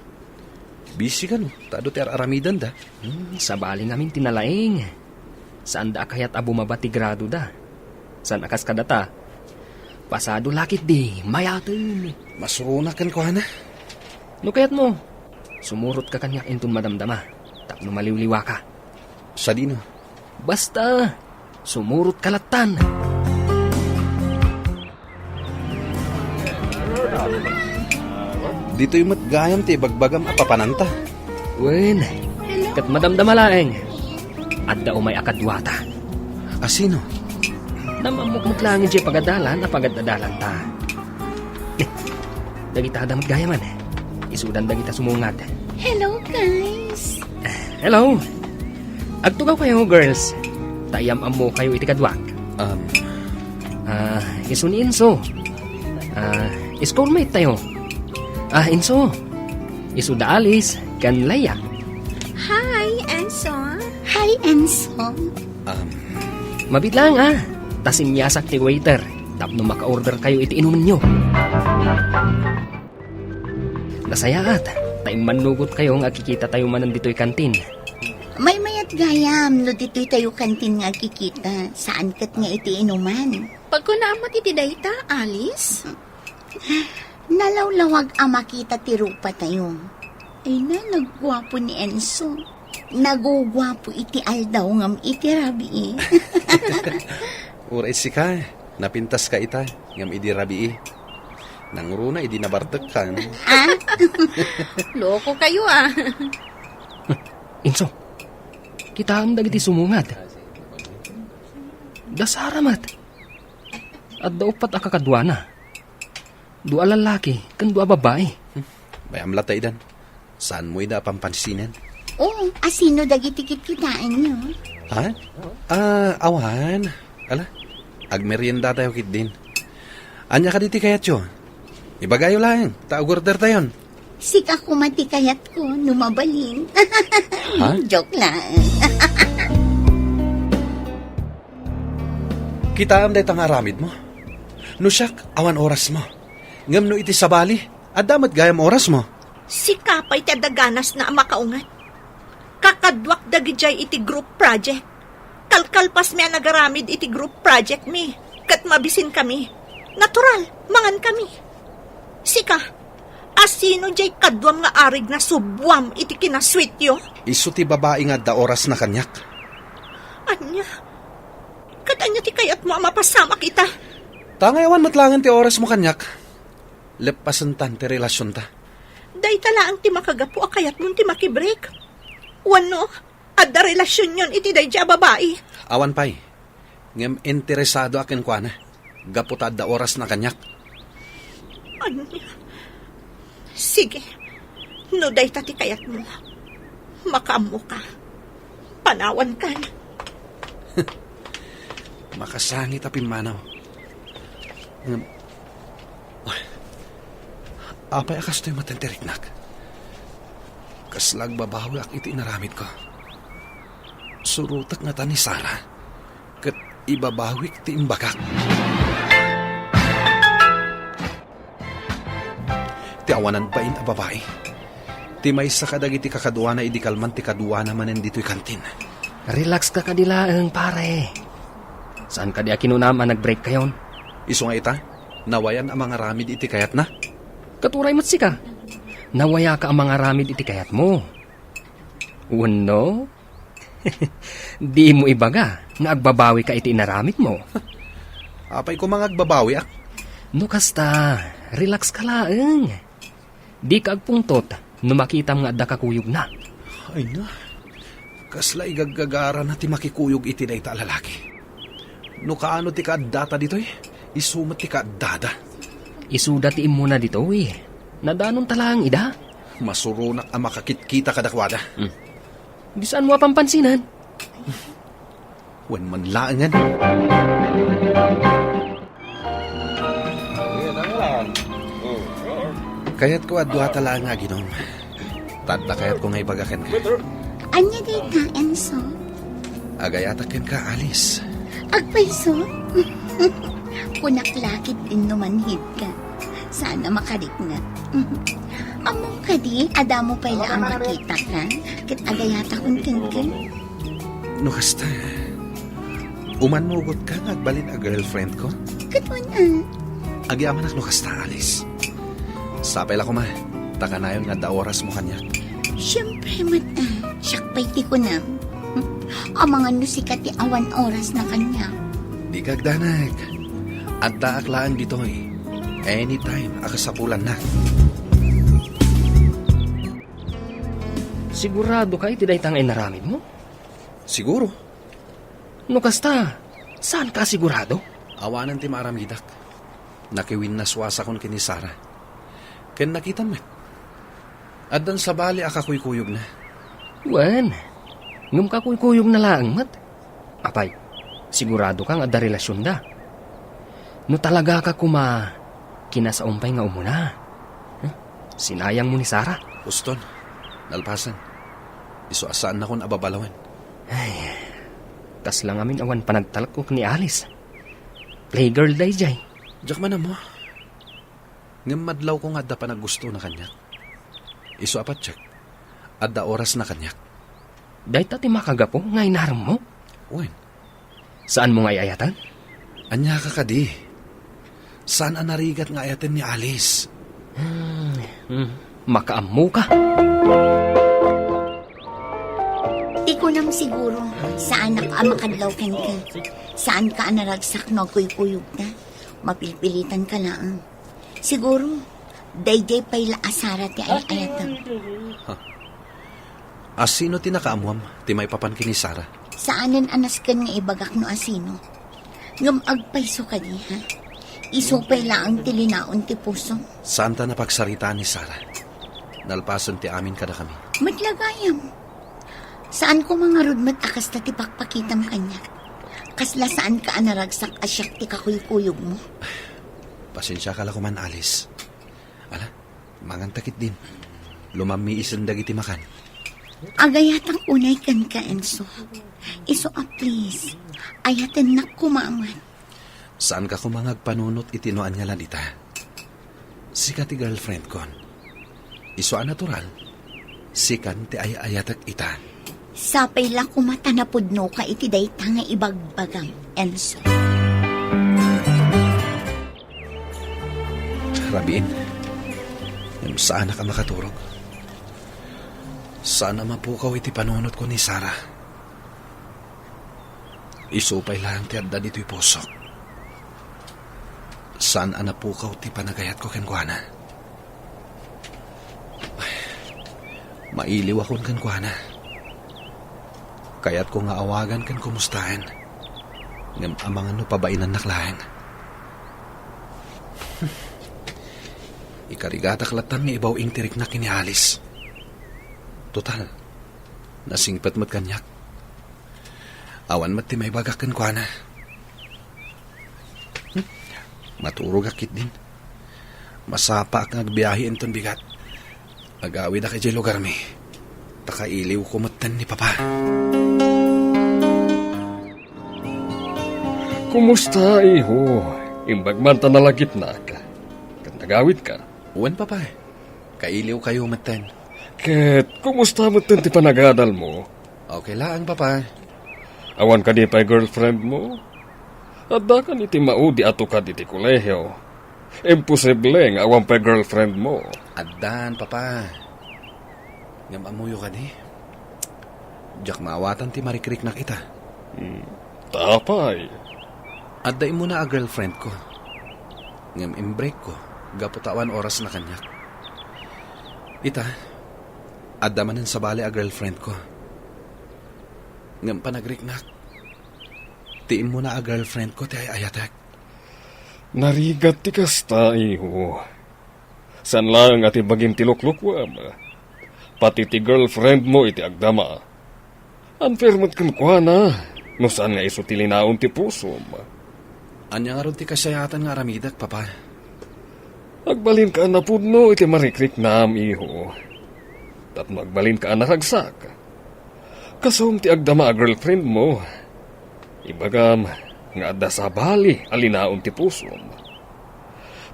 Busy ka no. Tado ti aramidan da. Sa bali namin tinalaing. Saan da kayat abo mabati grado da? Saan akas kadata? Pasado lakit di, mayatin. Masurunak kan ko hana. No kayat mo, sumurot ka kanyak intun madamdama. Tapno maliwliwa ka. Sa dino? Basta, sumurot kalatan. Dito yung matgayam ti bagbagam apapananta. Wen, kat madamdama laeng. Adda umay akadwata. Asino? Namamukmuk lang yung pagadalan na pagadadalan ta. Dagita adamat gayaman. Isudan dagita sumungad. Hello, guys. Hello. Agtugaw kayo, girls. Tayam amo kayo iti kadwak. Iso ni Inso. Schoolmate tayo. Inso. Iso da Alice, kan Laya. Hi, Enzo. Hi, Enzo. Mabit lang Tasim yasak ti waiter. Tapno maka-order kayo iti inuman nyo. Nasayaat. Tayo manugot kayo nga kikita tayo manan dito'y kantin. May mayat gayam, no dito'y tayo kantin nga kikita. Saan kat nga iti inuman? Pag kunamot iti dayta, Alice? Nalawlawag ang makita ti rupa tayo. Ay na, nagwapo ni Enzo. Nagugwapo iti aldaw ngam iti rabi. Uray si ka. Napintas ka ita. Ngam idi rabi. Nangruna idi nabartek ka. Loko kayo Inso, kita ang dagiti sumungad. Dasaramat. At daupat akakadwana. Dua lalaki, kan dua babae. Bayam latay dan. Saan mo'y da pampansinin? Oo, asino dagiti kikitain nyo? Ha? Awan. Ala, agmerienda tayo kit din. Anya ka diti kayat yo? Ibagayo lang, taugorder tayon. Sika kumati kayat ko, numabalin. Ha? Joke lang. Kita am day tang aramid mo. No siyak, awan oras mo. Ngam no iti sabali, at damat gayam oras mo. Si Kapay ti adaganas na makaungat. Kakadwak dagijay iti group project. Kalkalpas mi nagaramid iti group project mi. Kat mabisin kami. Natural, mangan kami. Sika, asino jay kadwam nga arig na subwam iti kinasweet yo? Isu ti babae nga da oras na kanyak. Anya? Katanya ti kayat mo mapasama kita. Tangayawan matlangan ti oras mo kanyak. Lepasan tan ti relasyon ta. Day tala ang ti makagapu akayat mo ti makibreak. Wano, adda relasyon yon iti day ja babae. Awan pay. Ngem interesado akin kwa na. Gaputad da oras na kanyak. Anya? Sige. No day tati kayat mo. Makamu ka. Panawan ka na. Makasangit apin manaw. Apay akas to'y matenteriknak. Kaslag babawi ak iti inaramid ko. Surutak nga ta ni Sara. Kat ibabawik ti imbakak. Ti awanan pa in a babae. Ti may sa kadag iti kakadwa na idikalman ti kadwa naman dito'y kantin. Relax ka kadilaang pare. Saan ka di akinunaman nag-break kayon? Iso nga ita, nawayan ang mga ramid iti kayat na. Katuray mo't sika. Nawaya ka ang mga ramid iti kayat mo. Uno? Di mo ibaga nga agbabawi ka iti inaramid mo. Apay ko mga agbabawi ak. No kasta, relax ka laeng. Di ka agpungtot no makita nga adda kakuyog na. Ay na, kasla igaggagara na ti makikuyog iti na ita lalaki. No kaano ti kaadata dito'y, isumat ti kaadada. Isudatiin mo na dito eh. Nadanon talang ida. Masurunak ang makakitkita kadakwada. Di saan mo pampansinan? Wen man laangan. Kayat ko adwa tala nga ginom. Tadda kayat ko nga ibagakan ka. Anya day ka, Enzo? Agayatakin ka, Alice. Agpaiso? Kunaklakit din numanhid ka. Sana makariknat. Among ka di, adamo pala ang makita ka. Kit agayata kong tingkin. No kasta, umanugot ka nagbalin a girlfriend ko? Katwanan. Agyaman ak no kasta, Alice. Sapay la ko ma, taka na yun nga da oras mo kanyak. Siyempre, mata. Siyakpay ti ko na. Ang mga nusikat ti awan oras na kanya. Di kagdanag. At daaklaan dito'y. Anytime, akasapulan na. Sigurado ka iti daytang inaramid mo? Siguro. No kasta, saan ka sigurado? Awanan ti maramidak. Nakiwin na swasa kon kini Sara. Ken nakita mo. Addan sa bali akakuykuyog na. Wen, ngam ka kuyog na lang mat. Apay, sigurado kang adda relasyon da. No talaga ka kuma, kinasaumpay nga umuna. Sinayang mo ni Sara. Uston, nalpasan. Iso asaan na kon ababalawan. Ay, tas lang amin awan panagtalak ni Alice. Playgirl day jay. Diyak man mo. Ngam madlaw ko nga adda pa naggusto na kanyak. Iso apat check. Adda oras na kanyak. Day tati makagapo nga inaram mo? Uwin. Saan mo nga iayatan? Anya ka kadi. Saan ang narigat nga ayatin ni Alice? Makaammo ka. Di ko nam siguro saan nakamakadlaw kan ka. Saan ka anaragsak no kuyog na. Mapilpilitan ka lang. Siguro, dayjay pa'y laasara ti ayatan. Asino ti nakaamuam, ti may papan kini Sara? Saanan anaskan nga ibagak no asino? Ngam agpaiso ka di ha? Isupay lang ti linaon ti puso. Saan ta napagsarita ni Sara? Nalpason ti amin kada kami. Matlagayam. Saan ko mga rudmat akas na ti pakpakitam kanya? Kasla saan ka anaragsak asyak ti kakuyukuyog mo? Pasensya ka la kuman, Alice. Ala, mangantakit din. Lumami isan dagiti makan. Agayatang unay kan ka, Enso. Iso, please. Ayaten na kumaman. Saan ka kumangag panunot itinoan nga lanita? Sika ti girlfriend kon. Iso a natural. Sikan ti ayayatak ita. Sapay la kumata na pudno ka iti dayta nga ibagbagang, Enso. Rabiin, saan na ka makaturog? Sana mapukaw iti panunot ko ni Sarah. Isupay lang ti adda dito'y pusok. Saan napukaw ti panagayat ko kenkwana? Mailiw akon kenkwana. Kaya't ko nga awagan kan kumustahin. Ngam amangan no pabainan naklaeng. Ikarigatak latan nga ibaw ing tirik na kinialis. Total, nasingpat mat kanyak. Awan mat ti may bagak kenkwana. Maturog akit din. Masapa ak nagbiyahe enton bigat. Agawid ak ijay lugar mi. Takailiw ko matan ni Papa. Kumusta, iho? Imbag man ta nalagit na ka. Kan nagawid ka? Uwan, Papa. Kailiw kayo matan. Ket, kumusta mo ti panagadal mo? Okay lang, Papa. Awan ka di pa'y girlfriend mo? Adda ka ni ti maudi ato ka di ti kolehiyo. Imposible nga awan pa'y girlfriend mo. Addan, Papa. Ngam amuyo ka di. Diyak maawatan ti marikrik na kita. Tapay. Adda mo na a girlfriend ko. Ngam imbreak ko. Gaputawan oras na kanyak. Ita, adda manin sa bali a girlfriend ko. Ngam panagriknak. Tiin mo na a girlfriend ko ti ay ayatek. Narigat ti kasta, iho. San lang ati bagim ti luklukwam. Pati ti girlfriend mo iti agdama. Unfair mo't kankwana. No saan nga iso ti linaon ti pusom. Anya nga ron ti kasyayatan nga aramidak, Papa. Agbalin ka na pudno iti marikrik nam, iho. Tapno agbalin ka na ragsak. Kasum ti agdama a girlfriend mo. Ibagam, nga adda sa bali, alinaon ti pusom.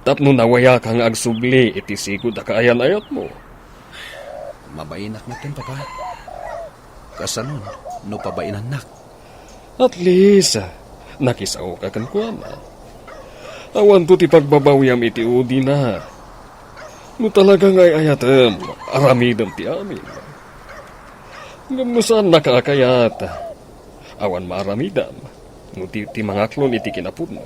Tapno nawaya ka nga agsubli, iti sigod a kaayan-ayat mo. Mabainak natin, Papa. Kasanon, no pabainan nak. At least, nakisaw ka kankwana. Awan to ti pagbabawyam iti udi na. No talagang ay ayatem, aramidam ti amin. Ngam no saan nakakayat, awan maaramidam, no ti mga klon iti kinapudno.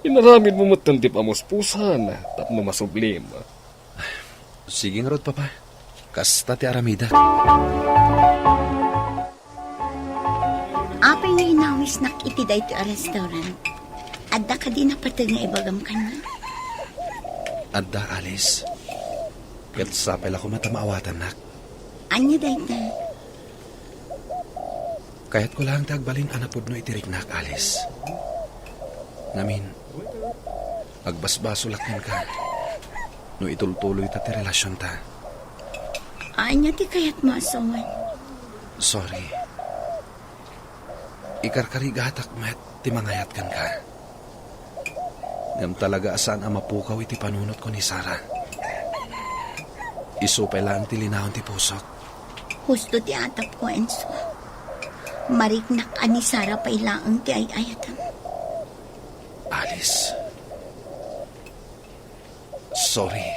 Inaramid mo matan ti pamuspusan, tapno masublim. Sige nga rod, Papa. Kasta ti aramida. Apay nga inawis nak iti dayto a restaurant. Adda ka di napatag nga ibagam kanya. Adda, Alice. Kat sapay ako matamaawatan, nak. Anya dayta. Kaya't ko lang tagbalin anapod no itiriknak, Alice. Namin, agbasbasulakin ka. No itultuloy ta ti relasyon ta. Anya ti kayat maasawan. Sorry. Ikarkarigatak met ti mangayat kan ka. Ngam talaga asaan ang mapukaw iti panunot ko ni Sarah. Isupay lang ti linahon ti pusok. Husto ti atap ko, Enso. Mariknak ani Sara pa ilaang ti ay-ayatan. Alice. Sorry.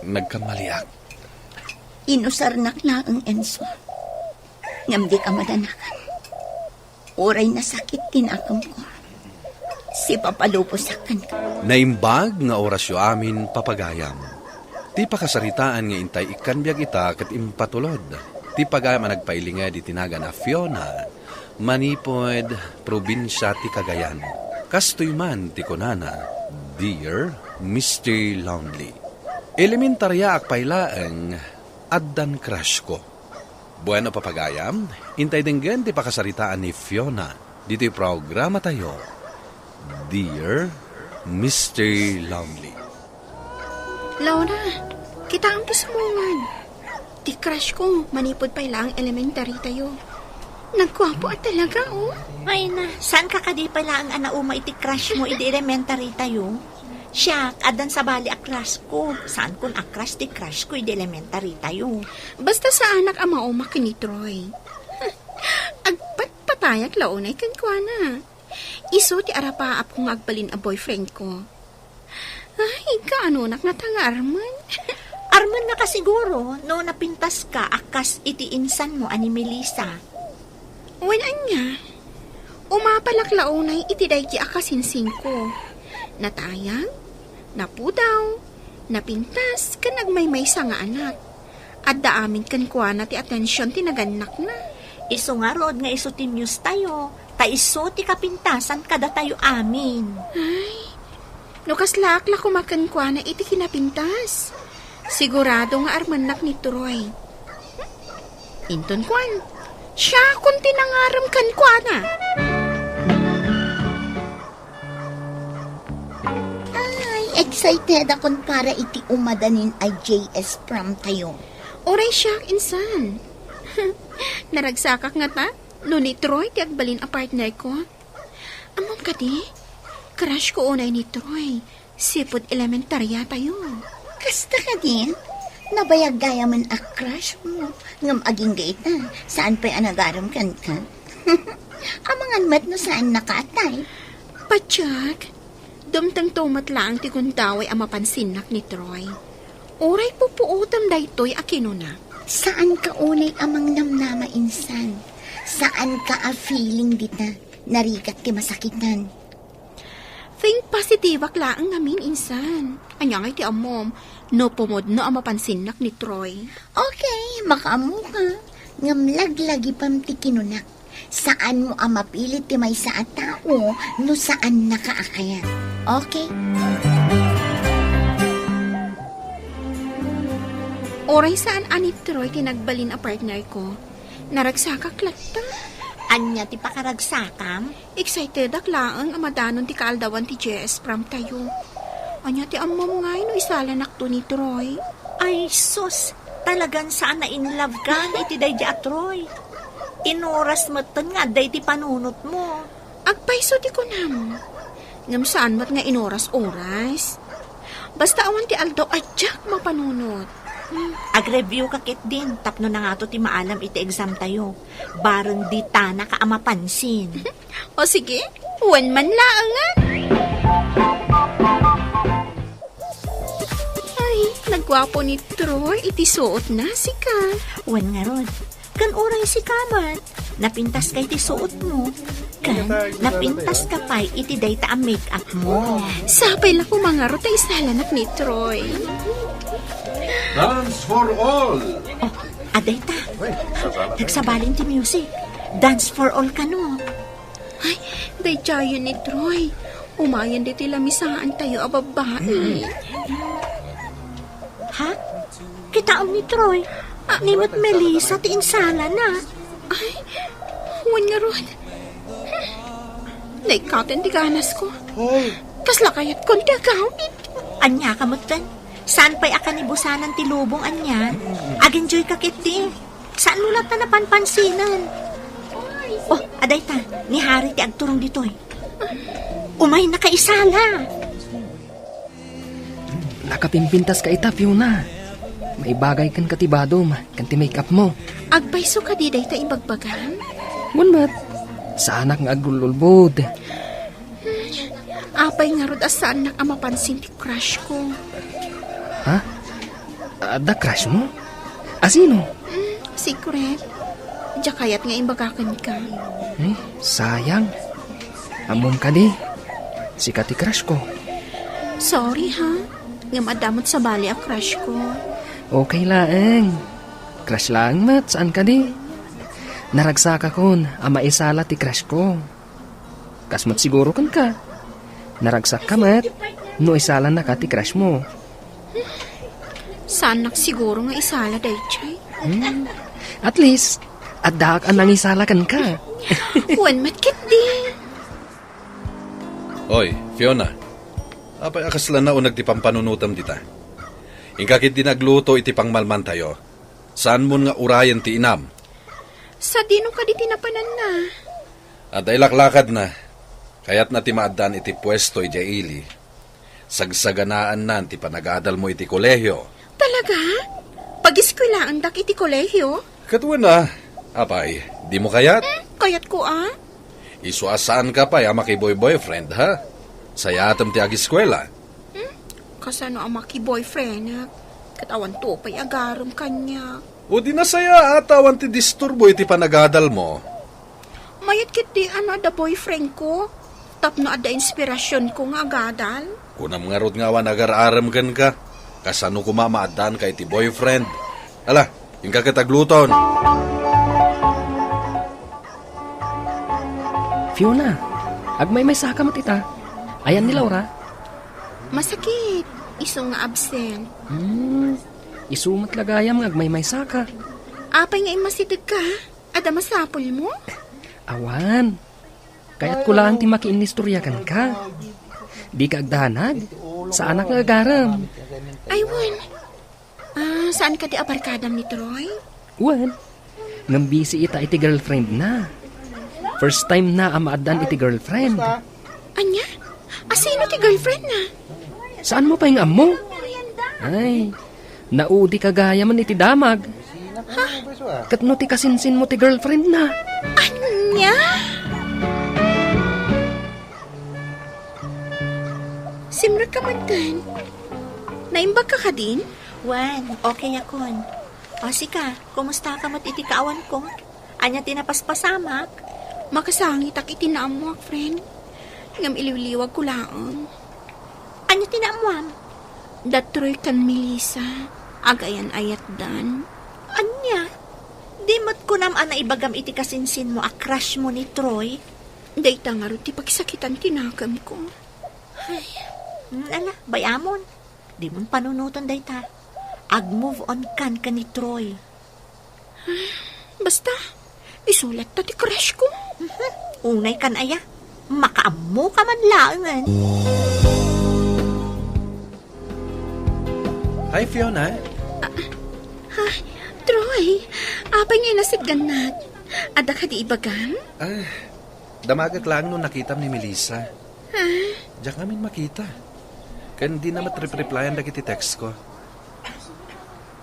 Nagkamaliak. Inusarnak laang, Enso. Ngam di ka madanakan. Oray na sakit tinakam ko. Si papaluposakan ka. Naimbag nga orasyo amin papagayam. Ti pakasaritaan nga intay ikanbiag ita kat impatulod. Ti pagayam ang nagpailinga di tinaga na Fiona, Manipod, probinsya ti Cagayan. Kastoy man ti konana, Dear Mr. Lonely. Elementarya ak pailaeng addan crush ko. Bueno papagayam, intay dinggan ti pakasaritaan ni Fiona. Dito'y programa tayo. Dear Mr. Longley. Laura, kita ang kisumungan. Ti crush ko, manipod pa ilang elementary tayo. Nagkwapo at talaga, oh. Ay na, saan ka kadi pala ang anauma iti crush mo iti elementary tayo? Siya, adan sa bali akras ko. Saan kun akras ti crush ko iti elementary tayo? Basta sa anak ang mauma kini Troy. Agpatpatayag launay kan kwa na. Iso ti arapaap kong agbalin a boyfriend ko. Ay, kaanunak na tanga, Arman. Arman na ka siguro, no napintas ka, akas iti insan mo ani Melissa. Walaan niya. Umapalak launay iti day ti akasinsing ko. Natayang, napudaw, napintas, kan nagmaymay sa nga anak. At daamin kan kwa na ti atensyon ti naganak na. Iso nga rod nga iso ti muse tayo. Ta iso ti kapintasan kada tayo amin. Ay, nukas lakla kumakan kwa na iti kinapintas. Sigurado nga armanak ni Troy. Inton kwan, siya kung tinangaram kan kwa na. Excited akong para iti umadanin ay JS prom tayo. Oray siya, insan. Naragsakak nga ta, no ni Troy ti agbalin a partner ko. Amam ka di, crush ko unay ni Troy. Sipod elementarya tayo. Kasta ka din? Nabayag gaya man a crush mo. Ngam aging gait na, saan pa'y anagaram kan ka? Amangan mat no saan nakatay? Patsak, dumtang tumat lang ti kuntaway ang mapansinak ni Troy. Oray pupuutam daytoy akino na. Saan ka unay amang namnama insan? Saan ka a feeling dita? Narigat ti masakitan. Think positive aklaan ngamin insan. Anya ngay ti amom, no pumod no ang mapansinak ni Troy. Okay, makaamu ka. Ngam laglagi pam ti kinunak. Saan mo ang mapilit ti may sa tao no saan nakaakaya. Okay? Oray saan ani Troy tinagbalin a partner ko. Naragsakak lagta. Anya ti pakaragsakam? Excited aklaan ang madanon ti kaaldawan ti JS prom tayo. Anya ti amom ngay no isala nakto ni Troy. Ay sus, talagang saan na in love ka iti day di Troy. Inoras mo nga day ti panunot mo. Agpaiso ti ko nam. Ngam saan mat nga inoras-oras. Basta awan ti Aldo adyak mapanunot. Ag-review ka kit din. Tapno na nga to ti maalam iti exam tayo. Barang di ta na ka mapansin. O sige, one man laangan. Ay, nagwapo ni Troy. Iti suot na si ka. Wan nga ron. Kan oray si kamat. Napintas kay ti suot mo. Kan, napintas ka pa iti dayta ang make-up mo. Sapay lang ko mga rota isalanak ni Troy. Dance for all! Oh, adayta. Nagsabalin ti music. Dance for all ka no. Ay, day chayo ni Troy. Umayan di tila misaan tayo a babae. Ha? Kitaon ni Troy. Nimot Melissa ti insala na. Ay, huwan nga ron. Naikatin di ganas ko. Kasla kayat kong ti agawit. Anya ka mutan. Saan pa'y akanibusanan ti lubong anyan? Ag-enjoy ka kiti. Saan mo lang na napanpansinan? Oh, aday ta. Ni Harry ti agturong ditoy. Umay na kaisala. Nakapimpintas ka ita, Fiona. May bagay kan katibado, kan ti make-up mo. Agpaiso ka di day ta imbagbagan? Munmat, sa anak nga agrululbod. Apay nga rod asaan nak mapansin ti crush ko. Ha? Da crush mo? Asino? Secret. Diya kaya't nga imbagakan ka. Sayang. Amom ka di. Sika ti crush ko. Sorry ha. Nga madamot sa bali a crush ko. Okay lang. Crush lang, mat. Saan ka di? Naragsaka kon, ama isala ti crush ko. Kasmat siguro kan ka. Naragsak ka, mat. No isala na ka ti crush mo. Saan siguro nga isala day, Chay? At least, addaak ang nangisalakan ka. Wan matkit di. Oy, Fiona. Apay akaslan na unag ti pampanunutam dita. Ingkakit di nagluto iti pangmalman tayo. Saan mo nga urayan ti inam? Sa dino ka di tinapanan na. At ay laklakad na. Kaya't na ti maadan iti pwesto iti ili. Sagsaganaan na ti panagadal mo iti kolehyo. Talaga? Pag-iskwilaan dak iti kolehyo? Katuwa na. Apay, di mo kayat? Kayat ko Isuasaan ka pa ama kay boyfriend ha? Sayatam ti agiskwela. Kasano ang maki-boyfriend katawan to pa'y agarom kanya. O di na saya atawan ti disturbo iti panagadal mo. Mayat kit di ada boyfriend ko. Tapno ada inspirasyon ko nga agadal. Kunam nga rod nga nagar-aram kan ka. Kasano kumamaadan kay ti boyfriend. Ala, yung kakatagluton. Fiona, agmay may saka mo tita. Ayan ni Laura. Masakit. Iso nga absent. Isumat lagayam agmay may saka. Apay nga imasidag ka? Ada masapol mo? Awan. Kaya't ko lang ti makiinistoryakan ka. Di ka agdahanag. Sa anak nga agaram. Ay, Wan. Saan ka di abarkadam ni Troy? Wan. Ngambisi ita iti girlfriend na. First time na amaadan iti girlfriend. Anya? Sino ti girlfriend na? Saan mo pa yung amo? Ay, naudi ka gaya man iti damag. Katno ti kasinsin mo ti girlfriend na. Anya? Simra ka man din. Naimbag ka din? Wan, okay akon. O sika, kumusta ka mat iti kaawan ko? Anya tinapaspasamak? Makasangit ak itinaamuak, friend. Ngam iliwliwag ko laang. Anya tinaamuam? Datroy kan Melissa. Agayan ayat dan. Anya? Di mo't kunam ana ibagam iti kasinsin mo a crush mo ni Troy? Dayta nga ro ti pagsakitan tinagam ko. Ala, bayamon. Di mon panunutan dayta. Ag-move on kan ni Troy. Basta, isulat ta ti crush ko. Unay kan aya. Makaammo ka man laangan. Hi, Fiona. Troy, apay nga inasidgan nat. Ada ka di ibagam? Damagak lang nung nakitam ni Melissa. Diyak namin makita. Kan di na matrip-replyan na kiti text ko.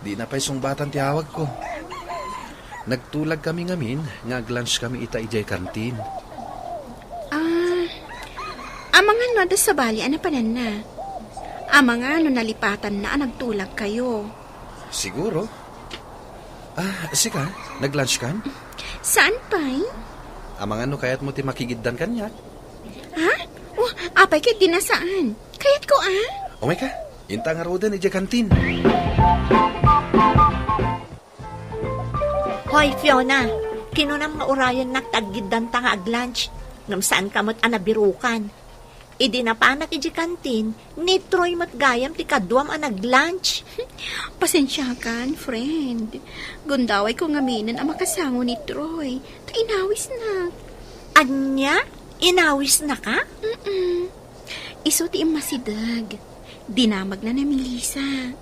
Di na pa'y sungbatan ti hawag ko. Nagtulag kami ngamin, ngag-lunch kami ita ijay kantin. Amangan no da sa bali, ana panan na. Amangan no nalipatan na nagtulag kayo. Siguro. Sika, nag-lunch kan? Saan pa'y? Amangan no kayat mo ti makigiddan kanyak. Apay kit dinasaan. Kayat ko Umay ka, inta nga rodan ijay kantin. Hoy, Fiona. Kinunam nga urayan nagtaggidan ta nga ag-lunch. Ngam saan ka mo't anabirukan. Idi na panak iji kantin, ni Troy matgayam ti kaduam nag-lunch. Pasensya kan, friend. Gundaway ko ngaminan ang makasango ni Troy. Ta inawis na. Anya? Inawis na ka? Iso ti imasidag. Dinamag na na Melissa.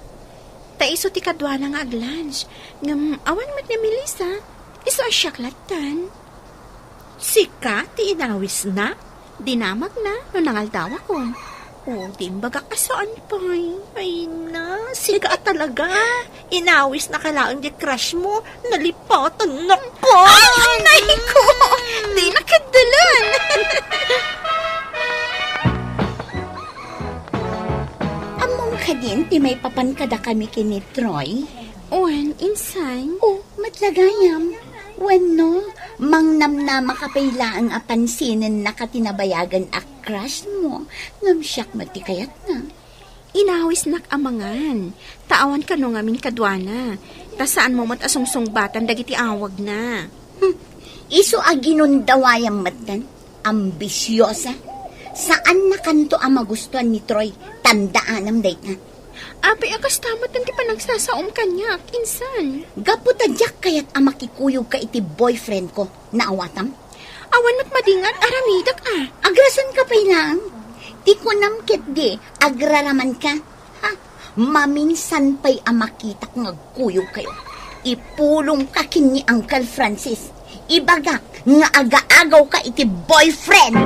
Ta iso ti kadwa na nga ag-lunch. Ngam awan mat na Melissa. Iso asyaklatan. Sika, ti inawis na? Dinamag na, no nangaldawa ko. Dimbagak asaan pa'y. Ay na, sika talaga. Inawis na kalaang di crush mo. Nalipatan na ko. Ay ko! Di nakadalan. Among ka din, ti may papankada kami kini Troy. Wen, insane. Matlagayam. Wen no, mangnamnama ka payla ang apansinin na katinabayagan a crush mo. Ngamsyak mati kayat na. Inawis nak amangan. Taawan ka no ngamin kadwana. Ta saan mo mat asungsung-batan dagiti awag na. Iso aginundawayang matan. Ambisyosa. Saan na kanto ang magustuhan ni Troy? Tandaan am date na. Apay akas tamat nanti pa nagsasaom kanya, insan. Gapo tadyak kayat amakikuyog ka iti boyfriend ko na awatam. Awan mat madingan, aramidak Agrasan ka pa inang. Di ko namkit di, agraraman ka. Ha? Maminsan pa'y amakitak ngagkuyog kayo. Ipulong ka kini Uncle Francis. Ibagak nga aga-agaw ka iti boyfriend.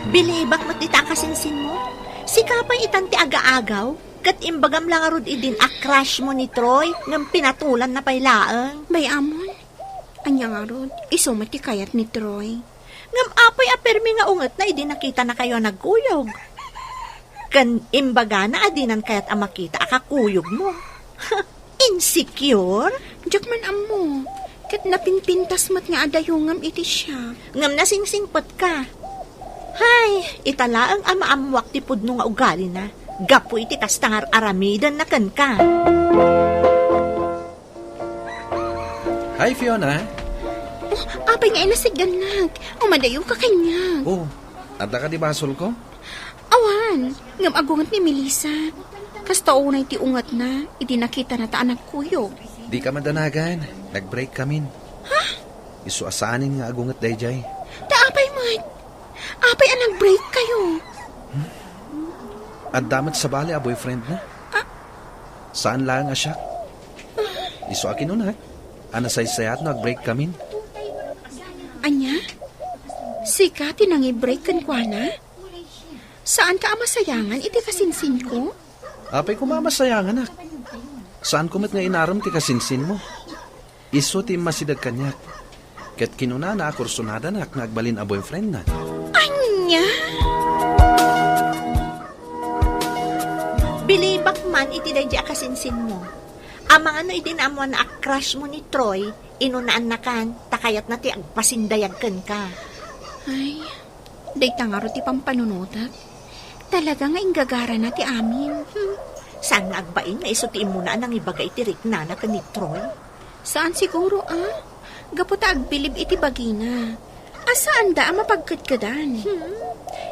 Bilibak mat itakasinsin mo? Si kapay itanti aga-agaw, kat imbagam lang arod idin a crush mo ni Troy ng pinatulan na pailaang. Bay amon, anya nga rod, isumati kayat ni Troy. Ngam apay apermi nga ungat na idin nakita na kayo nagkuyog. Kan imbaga na adinan kayat amakita akakuyog mo. Insecure? Jakman amo, kat napinpintas mat nga adayungam iti siya. Ngam nasingsingpot ka. Hay, italaang amaamwak ti pudno nga ugali na. Gapo iti kastangar aramidan na kan ka. Hi, Fiona. Oh, apay nga inasiganag. Umadayo ka kanya. Oh, adda ka di basol ko? Awan, ngam agungat ni Melissa. Kasta unay ti ungat na, iti nakita na ta anak kuyo. Di ka madanagan. Nag-break kamin. Ha? Isuasanin nga agungat dayjay. Taapay mat. Apay anang break kayo. At damat sa bali a boyfriend na. Saan lang nga siya? Isu akin nun ha? Anasay-sayat na nag-break kamin. Anya? Sika tinangi-break kan kwa na? Saan ka amasayangan iti kasinsin ko? Apay ko mamasayangan anak. Saan kumat nga inaram ti kasinsin mo? Isu ti masidag kanyak. Kat kinuna na akursunada na nagbalin a boyfriend na. Anya? Bilibak man iti dadya kasinsin mo. Amang ano iti naamuan na crush mo ni Troy, inunaan na kan, takayat na ti agpasindayag kan ka. Ay, day tangaro ti pampanunutak. Talaga nga inggagara na ti amin. Saan nga agbain nga isutiin mo na nang ibagay ti riknana ka ni Troy? Saan siguro Gaputa agbilib iti bagina. Asaan da mapagkatkadan?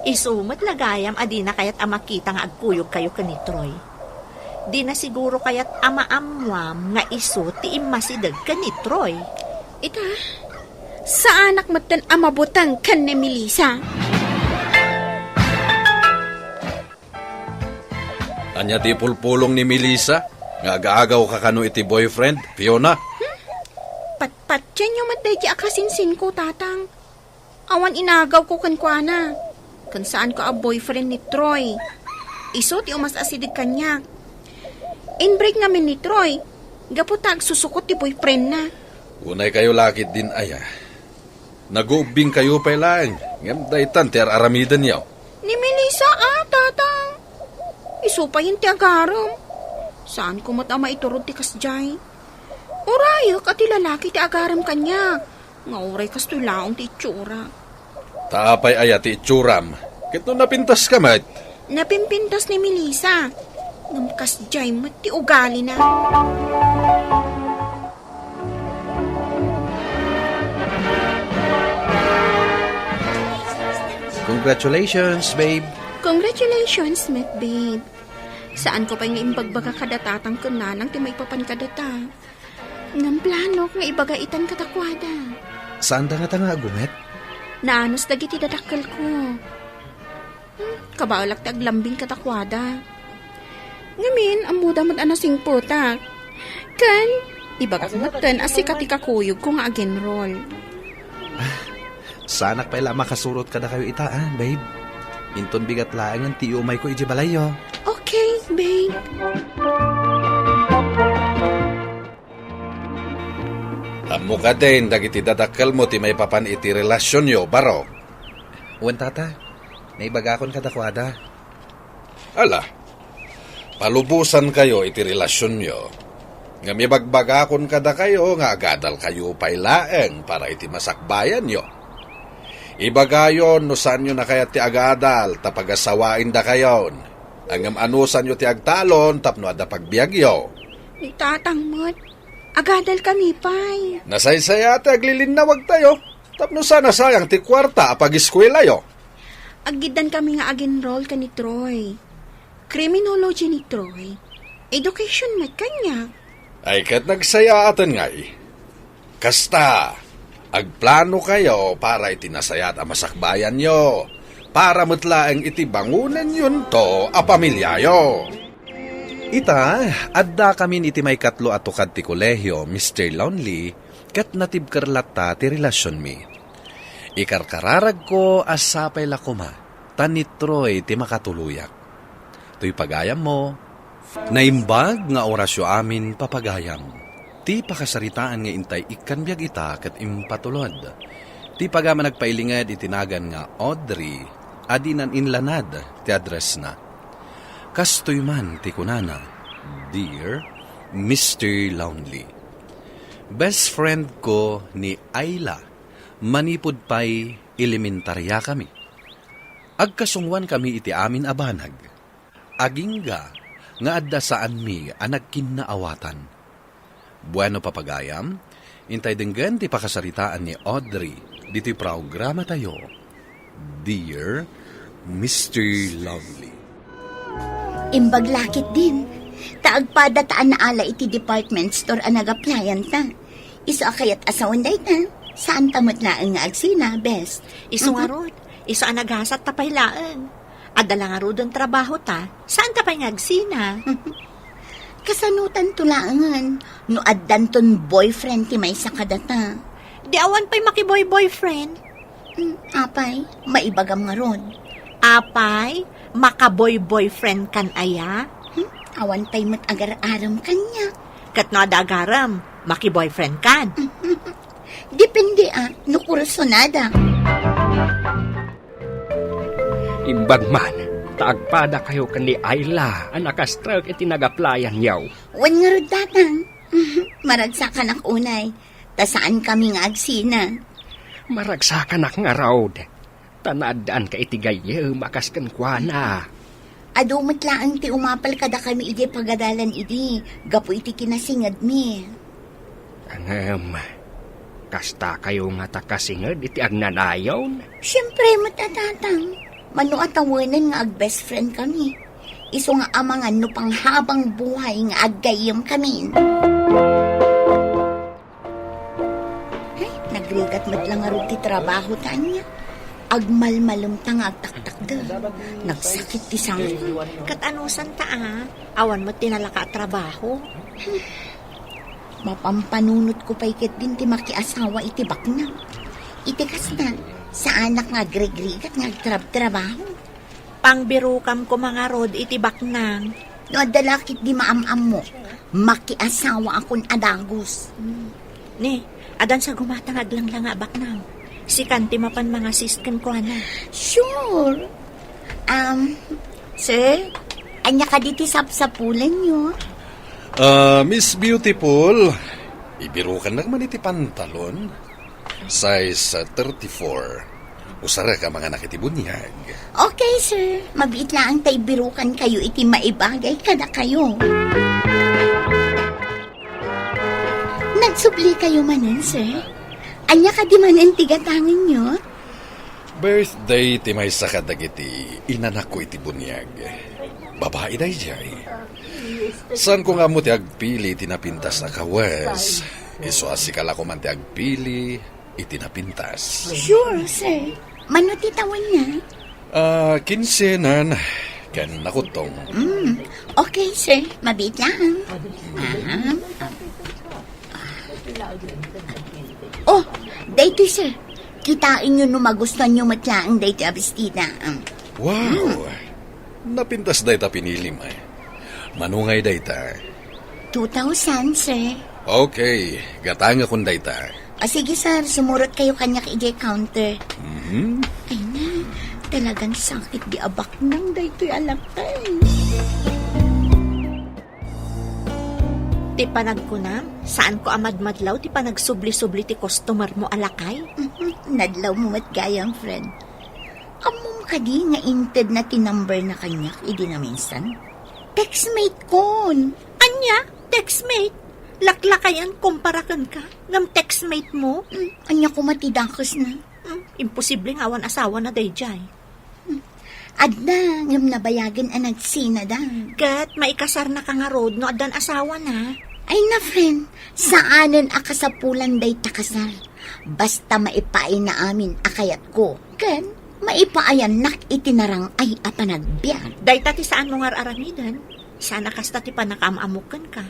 Isumat lagayam adi na kayat amakita nga agkuyog kayo ka ni Troy. Di na siguro kayat amaamwam nga isu ti imasidag ka ni Troy. Ita, sa anak matan amabutang kan ni Melissa. Anya ti pulpulong ni Melissa? Nga agaagaw ka kano iti boyfriend, Fiona? Patpatyan yung matay akasinsin ko, tatang. Awan inagaw ko kankwana. Kan saan ko a boyfriend ni Troy. Iso ti umas asidig kanya. Inbreak namin ni Troy. Gaputag susukot ti boyfriend na. Unay kayo lakit din aya. Nag-ubing kayo pa lang. Ngam daytan ti aramidan yaw. Ni Melissa tatang. Iso pa yung ti agaram. Saan ko mat ama iturod ti kasjay? Urayak at ti lalaki ti agaram kanya. Nga uray kas tulaong ti itsura. Taapay aya ti itsuram. Kito napintas ka mat. Napimpintas ni Melissa. Ngam kasjay mat ti ugali na. Congratulations, babe. Congratulations, Matt, babe. Saan ko pa yung imbagbaga kadatatang kunanang ti may papan kadata. Ngam plano nga ibagaitan katakwada. Saan da nga ta nga agumet? Naanos dagiti dadakkel ko. Kabaulak ti aglambing katakwada. Ngamin, amuda mat anasing putak. Kan, ibagak matan asika ti kakuyog ko nga again roll. Sanak pa ila makasurot ka na kayo itaan, babe. Inton bigat laang ang ti umay ko ijibalayo. Okay, babe. Amo ka din, dagiti dadakkel mo ti may papan iti relasyon yo, baro. Uwan tata, may bagakon kadakwada. Ala, palubusan kayo iti relasyon yo. Nga may bagbagakon kada kayo, nga agadal kayo pailaeng para iti masakbayan yo. Ibagayon no saan nyo na kaya ti agadal, tapagasawain da kayon. Angam anusan nyo ti agtalon, tapno ada pagbiagyo. Tatangmot, agadal kami pay. Nasaysaya ti aglilinawag tayo, tapno sana sayang ti kwarta apag-eskwela yo. Agidan kami nga aginroll ka ni Troy. Criminology ni Troy. Education mat kanya. Ay kat nagsaya atan ngay. Kasta, agplano kayo para itinasayat ang masakbayan nyo. Para matlaang itibangunan yun to a pamilyayo. Ita, adda kami iti may katlo at tukad ti kolehyo, Mr. Lonely, kat natibkarlata ti relasyon mi. Ikarkararag ko asapay lakuma, tanitroy ti makatuluyak. To'y pagayam mo, naimbag nga orasyo amin papagayam. Ti pakasaritaan nga intay ikanbyag ita kat impatulod. Ti pagama nagpailingad itinagan nga Audrey, adinan inlanad ti address na. Kastoy man ti kunana, Dear Mr. Lonely. Best friend ko ni Ayla, manipod pa'y elementarya kami. Agkasungwan kami iti amin abanag. Agingga nga adda saan mi anak kinaawatan. Bueno papagayam, intay denggan ti pakasaritaan ni Audrey dito'y programa tayo. Dear Mr. Lovely. Imbag lakit din. Taagpadataan na ala iti department store ang nag-applyan ta. Iso akayat asawan day ta. Saan tamot laang nga agsina, best? Iso nga rod. Iso ang naghasat tapay laan. Adala nga rod ang trabaho ta. Saan tapay nga agsina? Kasanutan tulangan. No addan ton boyfriend ti may sakadata. Di awan pa'y makiboy-boyfriend. Apay, maibagam nga ron. Apay, makaboy-boyfriend kan aya? Awan pa'y mat-agar-aram kanya. Kat no adagaram, makiboyfriend kan. Depende no kursunada. Imbag man, taagpada kayo kan ni Ayla, ang nakastrag iti nag-applyan yaw. Wan nga rod datang. Maragsakan ak unay. Ta saan kami nga agsina? Maragsakan ak nga raod. Tanadaan ka iti gaye, makaskan kwa na. Ado matlaang ti umapal kada kami iti pagadalan iti. Gapo iti kinasingad mi. Angam, kasta kayo nga takasingad iti agnanayon? Siyempre matatatang. Mano atawanan nga ag-best friend kami. Iso nga amangan no panghabang buhay nga aggayam kami. Ay, nagrigat matlang nga rin ti trabaho tanya. Agmalmalum ta nga agtaktak da. Nagsakit ti sangit. Kat anusan ta awan mo tinalaka at trabaho. Mapampanunot ko pa ikit din ti makiasawa iti bakna. Iti kasna, sa anak nga agregrigat nga agtrab-trabaho. Pangbirukam ko mga rod iti baknang. No adalakit di maamam mo, makiasawa akon adagos. Ni, adan sa gumatang aglang lang nga baknang. Si kanti mapan mga sistkan ko na. Sure. Sir, anya ka diti sapsapulan nyo? Miss Beautiful, ibirukan nagman iti pantalon. Size 34. Usara ka mga nakitibunyag. Okay, sir. Mabit lang tay birukan kayo iti maibagay kada kayo. Nagsubli kayo manan, sir? Anya ka di manan tigatangan nyo? Birthday ti may sakadag iti inanak ko iti bunyag. Babae day jay. San ko nga mo ti agpili tinapintas na kawas. Iso asikala ko man ti agpili itinapintas. Sure, sir. Mano titawan niya? 15 nan. Kan nakutong. Okay, sir. Mabit lang. Oh, dayto, sir. Kitain nyo no magustuhan nyo matlaang dayto abistida. Wow! Napintas dayta pinili mo. Manungay dayta. 2,000, sir. Okay, gatanga kun dayta. Sige, sir. Sumurot kayo kanya kay counter. Ay na, talagang sakit di abak nang dayto'y alakay. Ti panagkunam, saan ko amadmadlaw ti panagsubli-subli ti customer mo alakay? Nadlaw mo matgayang, friend. Among kadi nga inted na tinumber na kanya, idi na minsan. Textmate kon. Anya? Textmate? Laklakayan, kumparakan ka ng textmate mo? Anya ko matidakos na. Imposibleng awan asawa na dayjay. Adda, ngam nabayagan ang nagsina da. Kat, maikasar na ka nga rod no adan asawa na. Ay na, friend, saanan akasapulan day takasar. Basta maipain na amin akayat ko. Kan, maipaayan nak itinarang ay apanagbiag. Day tati saan mo nga aramidan? Sana kasta ti panakamamukan ka.